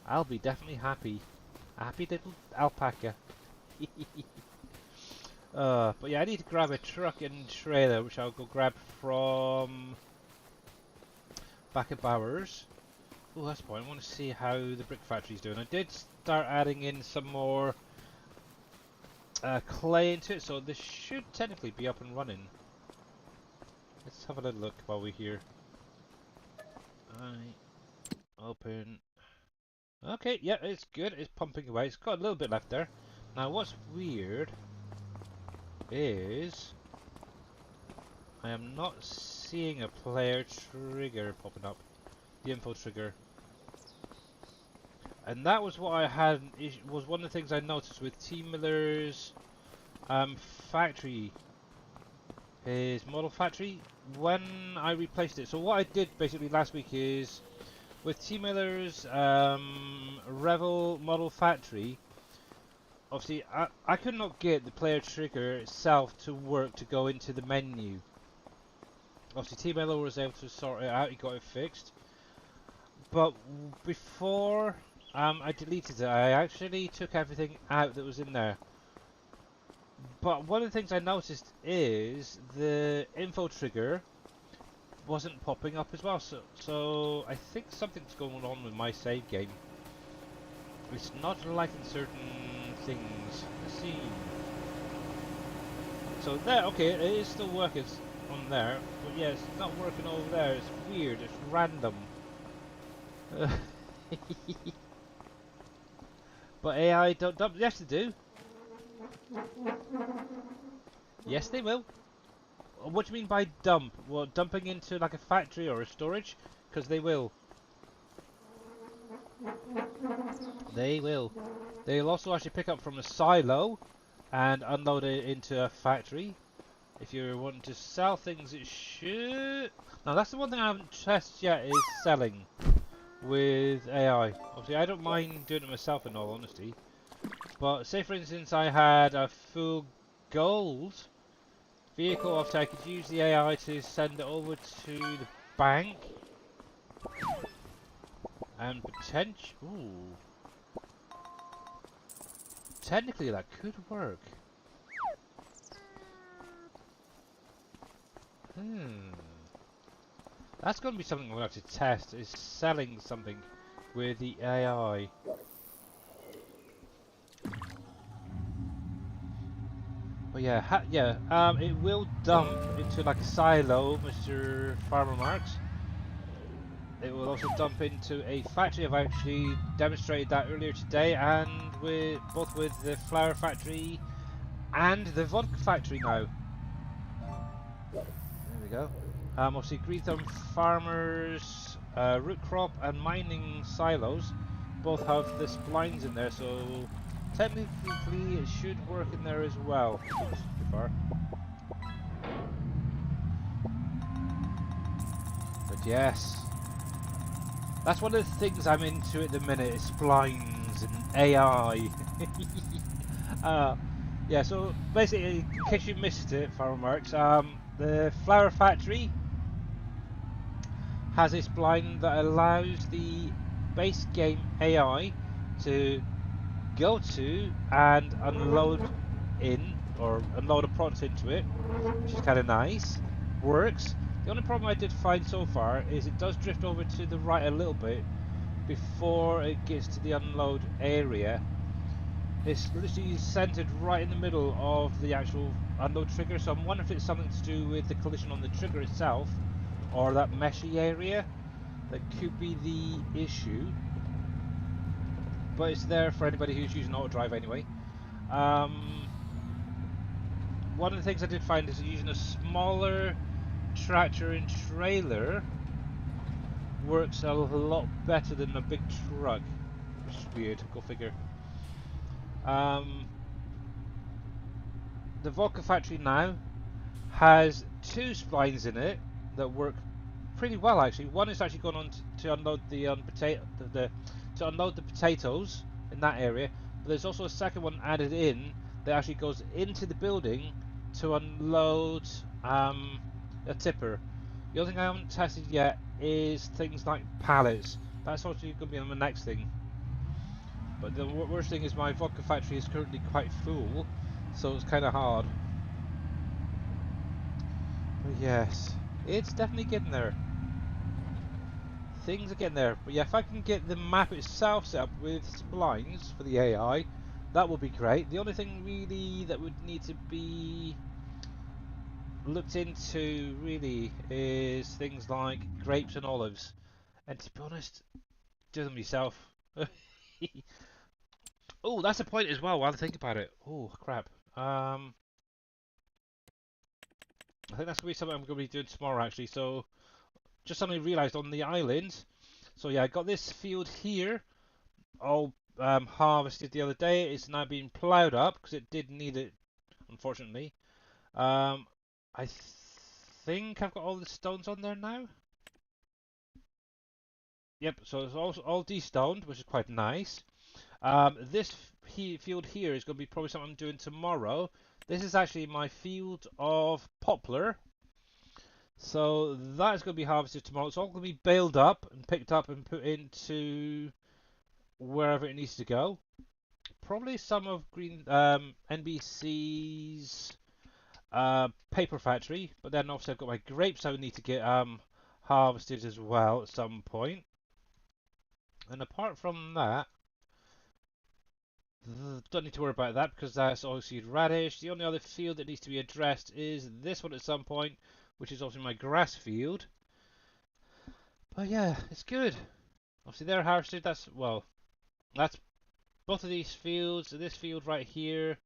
I'll be definitely happy. A happy little alpaca. But yeah, I need to grab a truck and trailer, which I'll go grab from back at Bowers. Oh, that's the point. I want to see how the brick factory's doing. I did start adding in some more clay into it, so this should technically be up and running. Let's have a little look while we're here. Open. Okay, yeah, it's good. It's pumping away. It's got a little bit left there. Now, what's weird is I am not seeing a player trigger popping up. The info trigger. And that was what I had. Was one of the things I noticed with Team Miller's factory. his model factory when I replaced it. So what I did basically last week is with T Miller's Revel model factory. Obviously, I could not get the player trigger itself to work to go into the menu. Obviously, T Miller was able to sort it out. He got it fixed. But before I deleted it, I actually took everything out that was in there. But one of the things I noticed is the info trigger wasn't popping up as well. So I think something's going on with my save game. It's not liking certain things. Let's see. So there, okay, it is still working on there, but yeah, it's not working over there. It's weird. It's random. But AI don't dump. Yes, they do. Yes, they will. What do you mean by dump? Well, dumping into like a factory or a storage? Because they will. They will. They'll also actually pick up from a silo and unload it into a factory. If you're wanting to sell things, it should. Now, that's the one thing I haven't tested yet is selling with AI. Obviously, I don't mind doing it myself in all honesty. But say for instance I had a full gold vehicle, obviously I could use the AI to send it over to the bank and technically that could work. That's going to be something we'll have to test, is selling something with the AI. Oh yeah, it will dump into like a silo, Mr. Farmer Marks. It will also dump into a factory. I've actually demonstrated that earlier today, and with both with the flour factory and the vodka factory now. There we go. Obviously, Green Thumb Farmers, root crop, and mining silos both have the splines in there, so technically it should work in there as well. Oops, too far. But yes, that's one of the things I'm into at the minute, is splines and AI. Yeah, so basically, in case you missed it, Farmer Marks, the flour factory has a spline that allows the base game AI to go to and unload in, or unload a product into it, which is kind of nice. Works. The only problem I did find so far is it does drift over to the right a little bit before it gets to the unload area. It's literally centered right in the middle of the actual unload trigger, so I'm wondering if it's something to do with the collision on the trigger itself, or that meshy area. That could be the issue. But it's there for anybody who's using auto drive anyway. One of the things I did find is that using a smaller tractor and trailer works a lot better than a big truck, which is weird. Go figure. The vodka factory now has two splines in it that work pretty well actually. One is actually going on to unload the to unload the potatoes in that area, but there's also a second one added in that actually goes into the building to unload a tipper. The other thing I haven't tested yet is things like pallets. That's actually going to be on the next thing. But the worst thing is my vodka factory is currently quite full, so it's kind of hard. But yes, it's definitely getting there. Things are getting there. But yeah, if I can get the map itself set up with splines for the AI, that would be great. The only thing really that would need to be looked into really is things like grapes and olives. And to be honest, do them yourself. Oh, that's a point as well while I think about it. Oh, crap. I think that's going to be something I'm going to be doing tomorrow actually. So, just suddenly realised on the island. So yeah, I got this field here all harvested the other day. It's now being ploughed up because it did need it, unfortunately. I think I've got all the stones on there now. Yep, so it's all de-stoned, which is quite nice. This field here is going to be probably something I'm doing tomorrow. This is actually my field of poplar. So that's going to be harvested tomorrow. It's all going to be baled up and picked up and put into wherever it needs to go. Probably some of Green NBC's paper factory, but then obviously I've got my grapes I would need to get harvested as well at some point. And apart from that, don't need to worry about that because that's obviously radish. The only other field that needs to be addressed is this one at some point, which is obviously my grass field. But yeah, it's good. Obviously they're harvested. That's both of these fields. This field right here,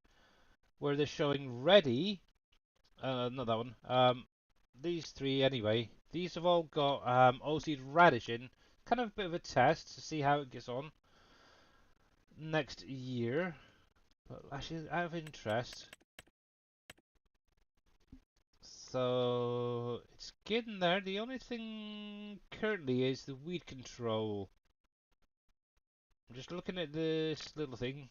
where they're showing ready. Not that one. These three anyway. These have all got oilseed radish in. Kind of a bit of a test to see how it gets on next year. But actually, out of interest, so it's getting there. The only thing currently is the weed control. I'm just looking at this little thing.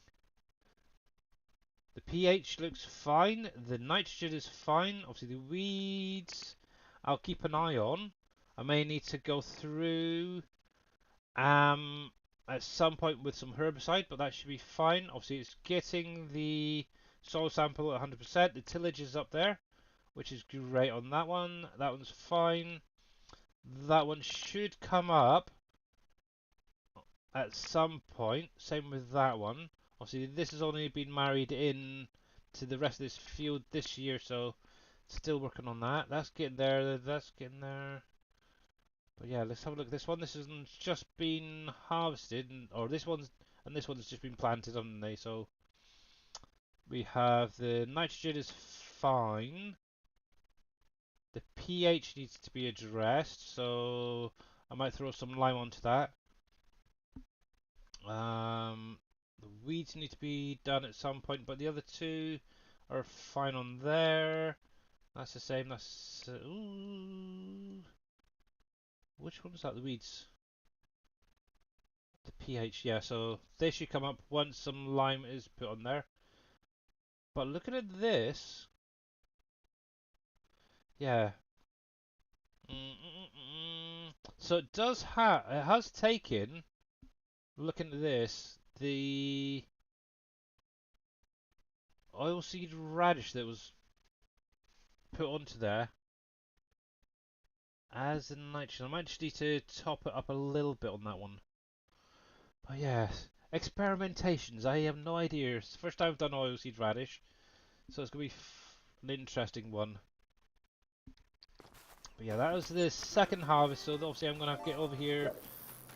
The pH looks fine. The nitrogen is fine. Obviously, the weeds I'll keep an eye on. I may need to go through at some point with some herbicide, but that should be fine. Obviously, it's getting the soil sample at 100%. The tillage is up there, which is great on that one. That one's fine. That one should come up at some point. Same with that one. Obviously, this has only been married in to the rest of this field this year, so still working on that. That's getting there. That's getting there. But yeah, let's have a look at this one. This has just been harvested, or this one's just been planted, haven't they? So we have the nitrogen is fine. The pH needs to be addressed, so I might throw some lime onto that. The weeds need to be done at some point, but the other two are fine on there. That's the same. That's ooh. Which one is that? The weeds. The pH, yeah. So they should come up once some lime is put on there. But looking at this, yeah. So it does have. It has taken. Looking at this, the oilseed radish that was put onto there as a nitrogen. I might just need to top it up a little bit on that one. But yes, experimentations. I have no idea. It's the first time I've done oilseed radish, so it's gonna be an interesting one. But yeah, that was the second harvest. So obviously I'm gonna have to get over here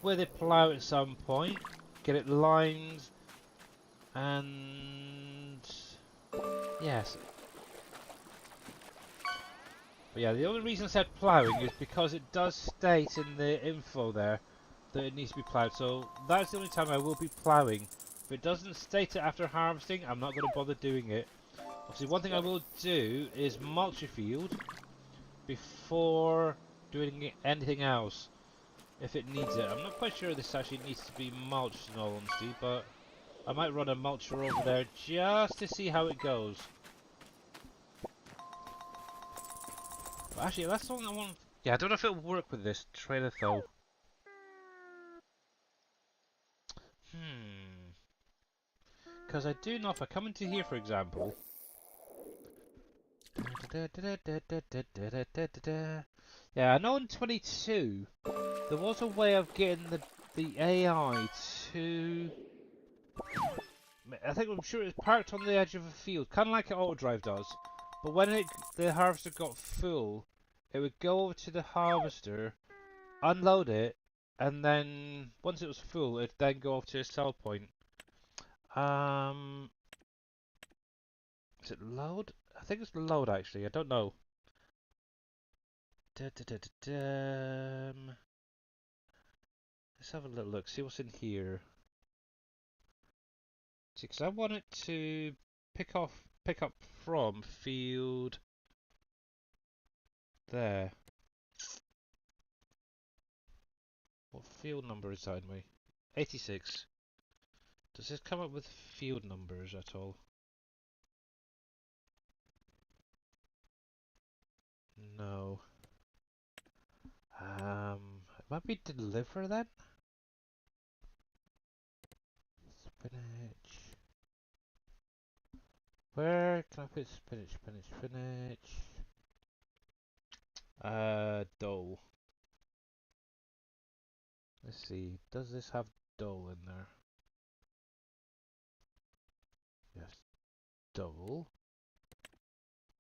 with a plough at some point, get it lined, and yes. But yeah, the only reason I said ploughing is because it does state in the info there that it needs to be ploughed. So that's the only time I will be ploughing. If it doesn't state it after harvesting, I'm not going to bother doing it. Obviously, one thing I will do is mulch a field before doing anything else if it needs it. I'm not quite sure this actually needs to be mulched in all honesty, but I might run a mulcher over there just to see how it goes. But actually, that's something I want. Yeah, I don't know if it'll work with this trailer though. Because I do know if I come into here, for example. Yeah, I know in 22 there was a way of getting the AI to. I'm sure it's parked on the edge of a field, kind of like an auto drive does. But when the harvester got full, it would go over to the harvester, unload it, and then once it was full, it'd then go off to a sell point. Is it load? I think it's load actually. I don't know. Let's have a little look. See what's in here. See, because I want it to pick up from field. there. What field number is that in me? 86. Does this come up with field numbers at all? No. It might be deliver then? Spinach. Where can I put spinach, spinach, spinach? Dole. Let's see, does this have dole in there? Yes, dole.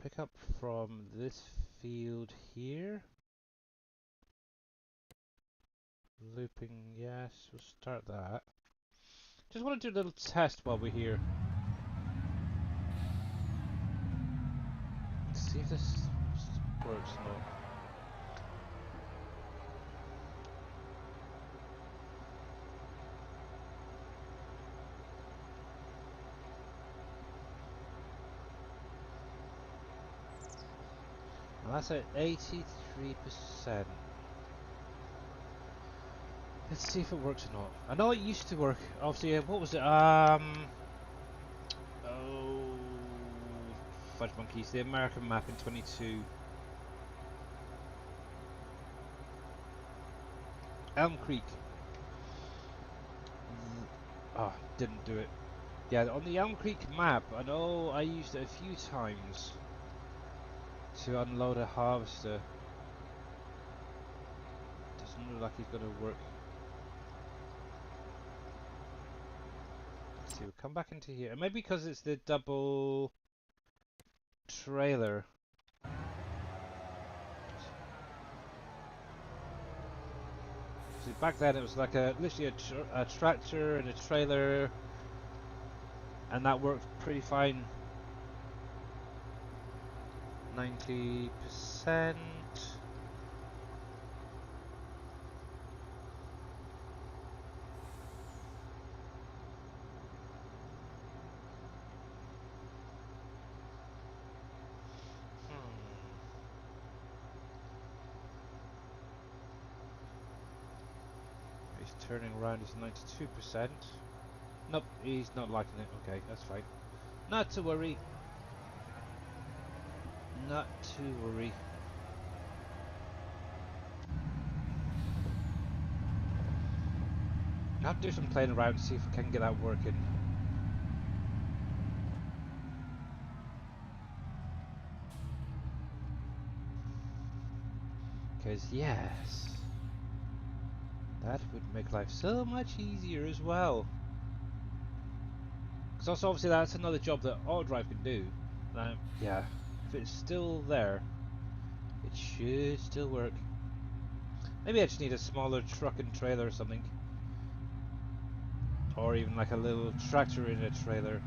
Pick up from this field here. Looping, yes, we'll start that. Just want to do a little test while we're here. Let's see if this works or not. Well, that's at 83%. Let's see if it works or not. I know it used to work. Obviously, what was it? Oh, fudge monkeys. The American map in 22. Elm Creek. Ah, didn't do it. Yeah, on the Elm Creek map, I know I used it a few times to unload a harvester. Doesn't look like it's going to work. Let's see, we'll come back into here. Maybe because it's the double trailer. See, back then it was like literally a tractor and a trailer, and that worked pretty fine. 90%. He's turning around, he's 92%. Nope, he's not liking it. Okay, that's fine. Not to worry. Not to worry. I have to do some playing around to see if I can get that working. Because yes, that would make life so much easier as well. Because also obviously that's another job that AutoDrive can do. Yeah, if it's still there, it should still work. Maybe I just need a smaller truck and trailer or something. Or even like a little tractor in a trailer.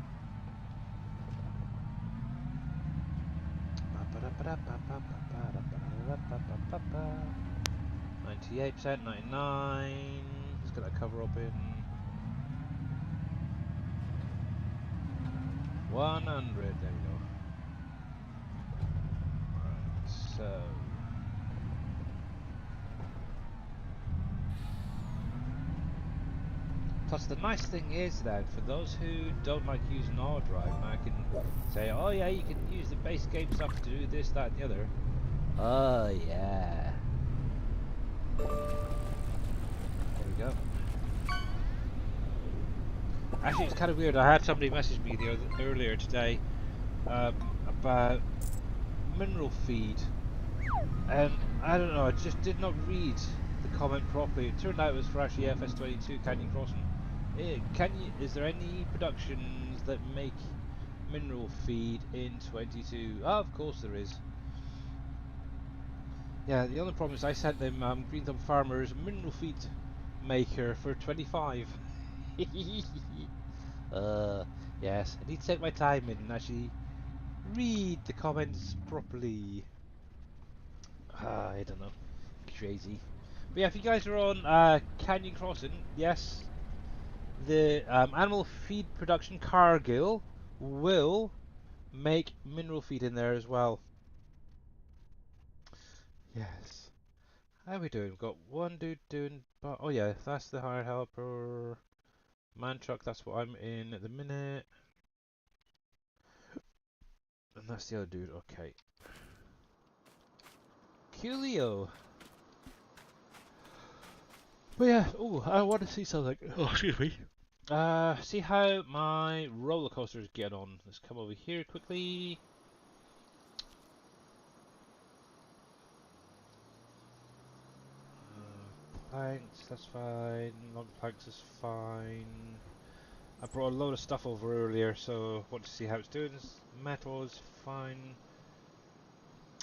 98%, 99. Let's get that cover open. 100. There we go. Right, so. Plus, the nice thing is that for those who don't like using AutoDrive, I can say, oh yeah, you can use the base game stuff to do this, that, and the other. Oh yeah. There we go. Actually, it's kind of weird. I had somebody message me earlier today about mineral feed, and I don't know. I just did not read the comment properly. It turned out it was for actually FS22 Canyon Crossing. Is there any productions that make mineral feed in 22? Oh, of course there is. Yeah, the only problem is I sent them Green Thumb Farmers mineral feed maker for 25. Yes, I need to take my time in and actually read the comments properly. I don't know. Crazy. But yeah, if you guys are on Canyon Crossing, yes, the animal feed production Cargill will make mineral feed in there as well. Yes. How are we doing? We've got one dude doing... Oh yeah, that's the hired helper. Man truck, that's what I'm in at the minute. And that's the other dude, okay. Coolio! But yeah, oh, I want to see something. Oh, excuse me. See how my roller coasters get on. Let's come over here quickly. Planks, that's fine. Long planks is fine. I brought a load of stuff over earlier, so want to see how it's doing. Metal is fine.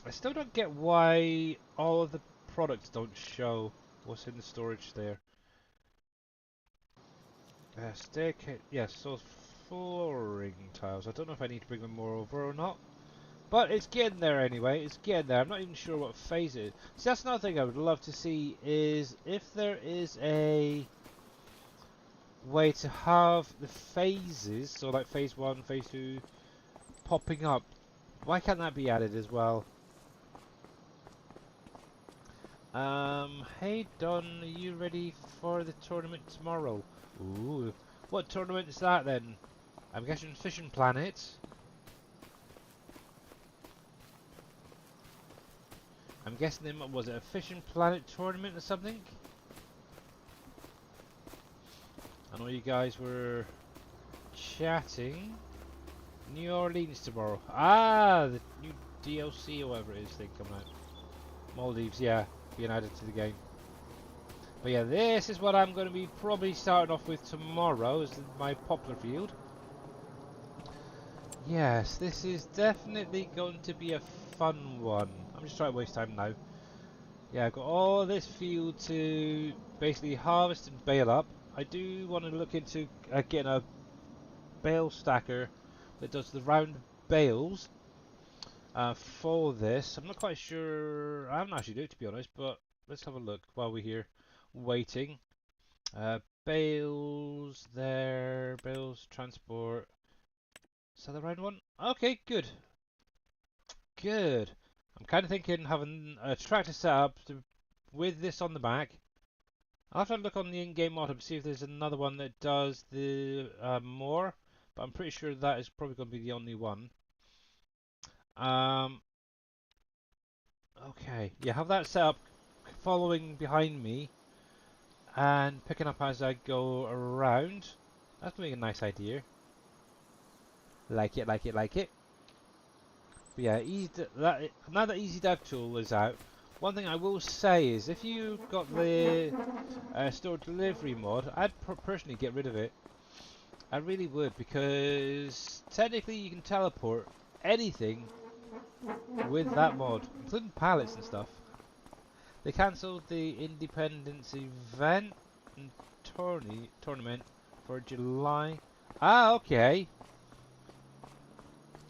I still don't get why all of the products don't show what's in the storage there. Staircase, yes, so flooring tiles. I don't know if I need to bring them more over or not. But it's getting there anyway, it's getting there. I'm not even sure what phase it is. See, that's another thing I would love to see is if there is a way to have the phases, so like phase 1, phase 2, popping up. Why can't that be added as well? Hey Don, are you ready for the tournament tomorrow? Ooh, what tournament is that then? I'm guessing Fishing Planet. I'm guessing them, was it a Fishing Planet tournament or something? I know you guys were chatting. New Orleans tomorrow. Ah, the new DLC or whatever it is thing coming out. Maldives, yeah, being added to the game. But yeah, this is what I'm going to be probably starting off with tomorrow, is my poplar field. Yes, this is definitely going to be a fun one. I'm just trying to waste time now. Yeah, I've got all this field to basically harvest and bale up. I do want to look into getting a bale stacker that does the round bales for this. I'm not quite sure. I haven't actually looked, to be honest, but let's have a look while we're here waiting. Bales there, bales transport. Is that the round one? Okay, good. Good. I'm kind of thinking having a tractor set up with this on the back. I'll have to look on the in-game mod to see if there's another one that does the more, but I'm pretty sure that is probably going to be the only one. Um, okay, yeah, have that set up, following behind me, and picking up as I go around. That's going to be a nice idea. Like it, like it, like it. But yeah, now that Easy Dev tool is out, one thing I will say is if you got the store delivery mod, I'd personally get rid of it. I really would, because technically you can teleport anything with that mod, including pallets and stuff. They cancelled the Independence event and tournament for July. Ah, okay.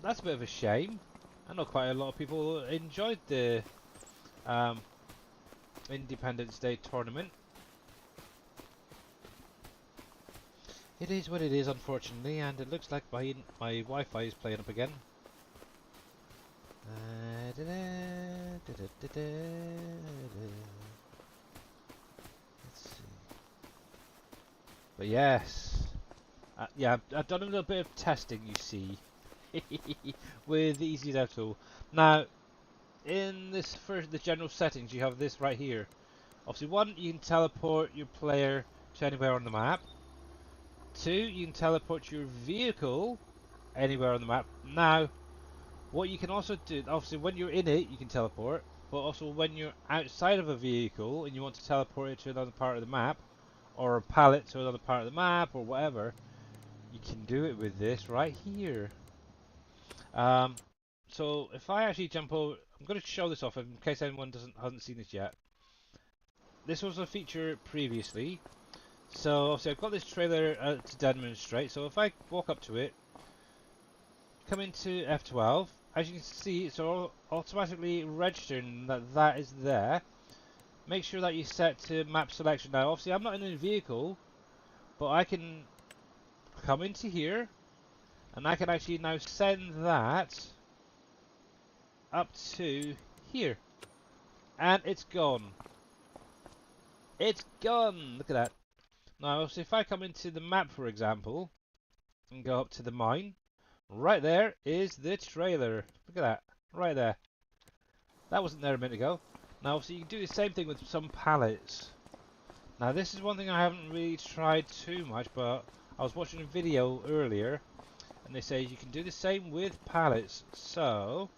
That's a bit of a shame. I know quite a lot of people enjoyed the Independence Day tournament. It is what it is, unfortunately, and it looks like my Wi-Fi is playing up again. Let's see. But yes, yeah, I've done a little bit of testing, you see, with the Easy Dev tool. Now, in this the general settings, you have this right here. Obviously, one, you can teleport your player to anywhere on the map. Two, you can teleport your vehicle anywhere on the map. Now, what you can also do, obviously when you're in it, you can teleport, but also when you're outside of a vehicle and you want to teleport it to another part of the map, or a pallet to another part of the map, or whatever, you can do it with this right here. Um, so if I actually jump over, I'm going to show this off in case anyone hasn't seen this yet. This was a feature previously, so obviously I've got this trailer to demonstrate. So if I walk up to it, come into F12, as you can see, it's automatically registering that that is there. Make sure that you set to map selection. Now, obviously, I'm not in a vehicle, but I can come into here, and I can actually now send that up to here. And it's gone. It's gone! Look at that. Now, so if I come into the map, for example, and go up to the mine, right there is the trailer. Look at that. Right there. That wasn't there a minute ago. Now, so you can do the same thing with some pallets. Now, this is one thing I haven't really tried too much, but I was watching a video earlier, and they say you can do the same with pallets. So,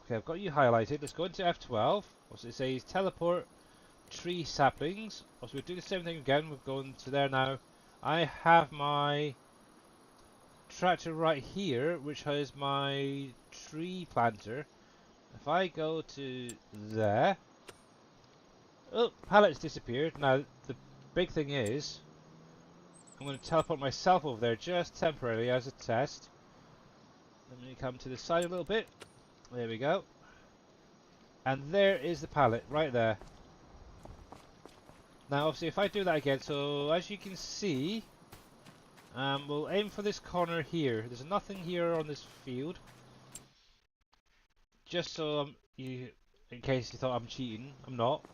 okay, I've got you highlighted. Let's go into F12. Also, it says teleport tree saplings. Also, we'll do the same thing again. We're going to there now. I have my tractor right here, which has my tree planter. If I go to there, oh, pallets disappeared. Now, the big thing is, I'm going to teleport myself over there just temporarily as a test. Let me come to the side a little bit. There we go. And there is the pallet, right there. Now, obviously, if I do that again, so as you can see, we'll aim for this corner here. There's nothing here on this field. Just so in case you thought I'm cheating, I'm not.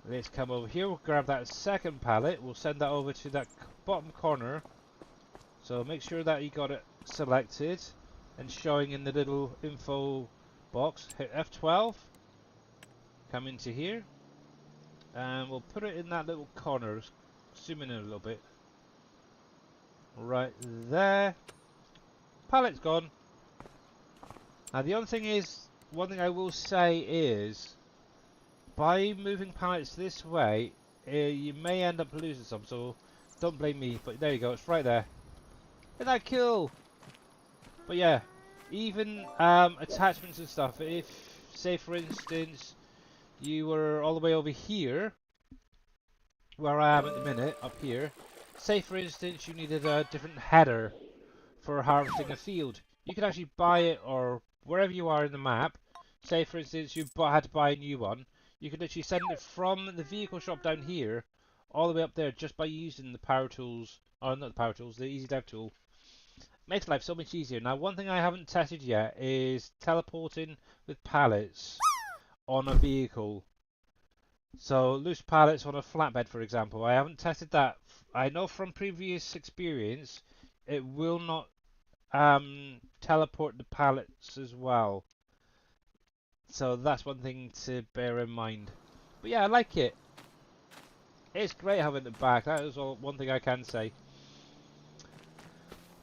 Let's come over here, we'll grab that second pallet, we'll send that over to that bottom corner. So make sure that you got it selected and showing in the little info box. Hit F12, come into here, and we'll put it in that little corner. Zoom in a little bit. Right there. Pallet's gone. Now the other thing is, one thing I will say is, by moving pallets this way, you may end up losing some, so don't blame me, but there you go, it's right there. Isn't that cool? But yeah, even attachments and stuff, if, say for instance, you were all the way over here, where I am at the minute, up here, say for instance you needed a different header for harvesting a field, you could actually buy it, or wherever you are in the map, say for instance you had to buy a new one, you could literally send it from the vehicle shop down here all the way up there just by using the power tools, or not the power tools, the easy dev tool. Makes life so much easier. Now, one thing I haven't tested yet is teleporting with pallets on a vehicle. So loose pallets on a flatbed, for example. I haven't tested that. I know from previous experience it will not teleport the pallets as well. So that's one thing to bear in mind. But yeah, I like it. It's great having it back. That is one thing I can say.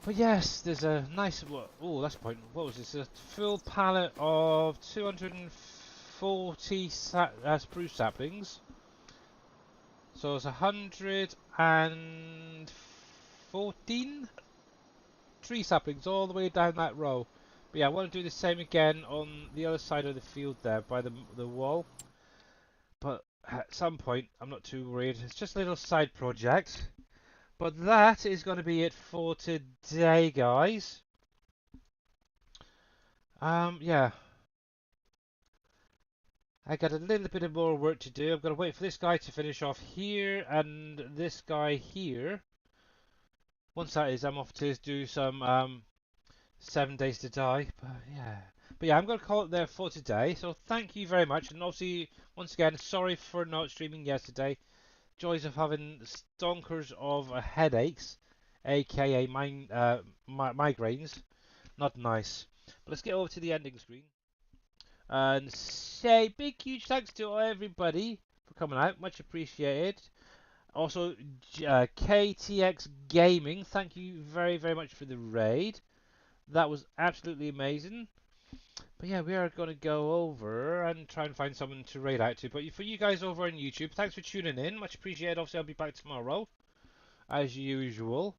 But yes, there's a nice. Oh, that's a point. What was this? A full pallet of 240 spruce saplings. So it's 114 tree saplings all the way down that row. But yeah, I want to do the same again on the other side of the field there by the wall. But at some point, I'm not too worried. It's just a little side project. But that is going to be it for today, guys. Yeah. I got a little bit of more work to do. I've got to wait for this guy to finish off here and this guy here. Once that is, I'm off to do some 7 Days to Die. But yeah, I'm going to call it there for today. So thank you very much. And obviously, once again, sorry for not streaming yesterday. Joys of having stonkers of headaches, aka migraines. Not nice. But let's get over to the ending screen. And say big huge thanks to everybody for coming out. Much appreciated. Also, KTX Gaming, thank you very, very much for the raid. That was absolutely amazing. But yeah, we are going to go over and try and find someone to raid out to. But for you guys over on YouTube, thanks for tuning in. Much appreciated. Obviously, I'll be back tomorrow, as usual.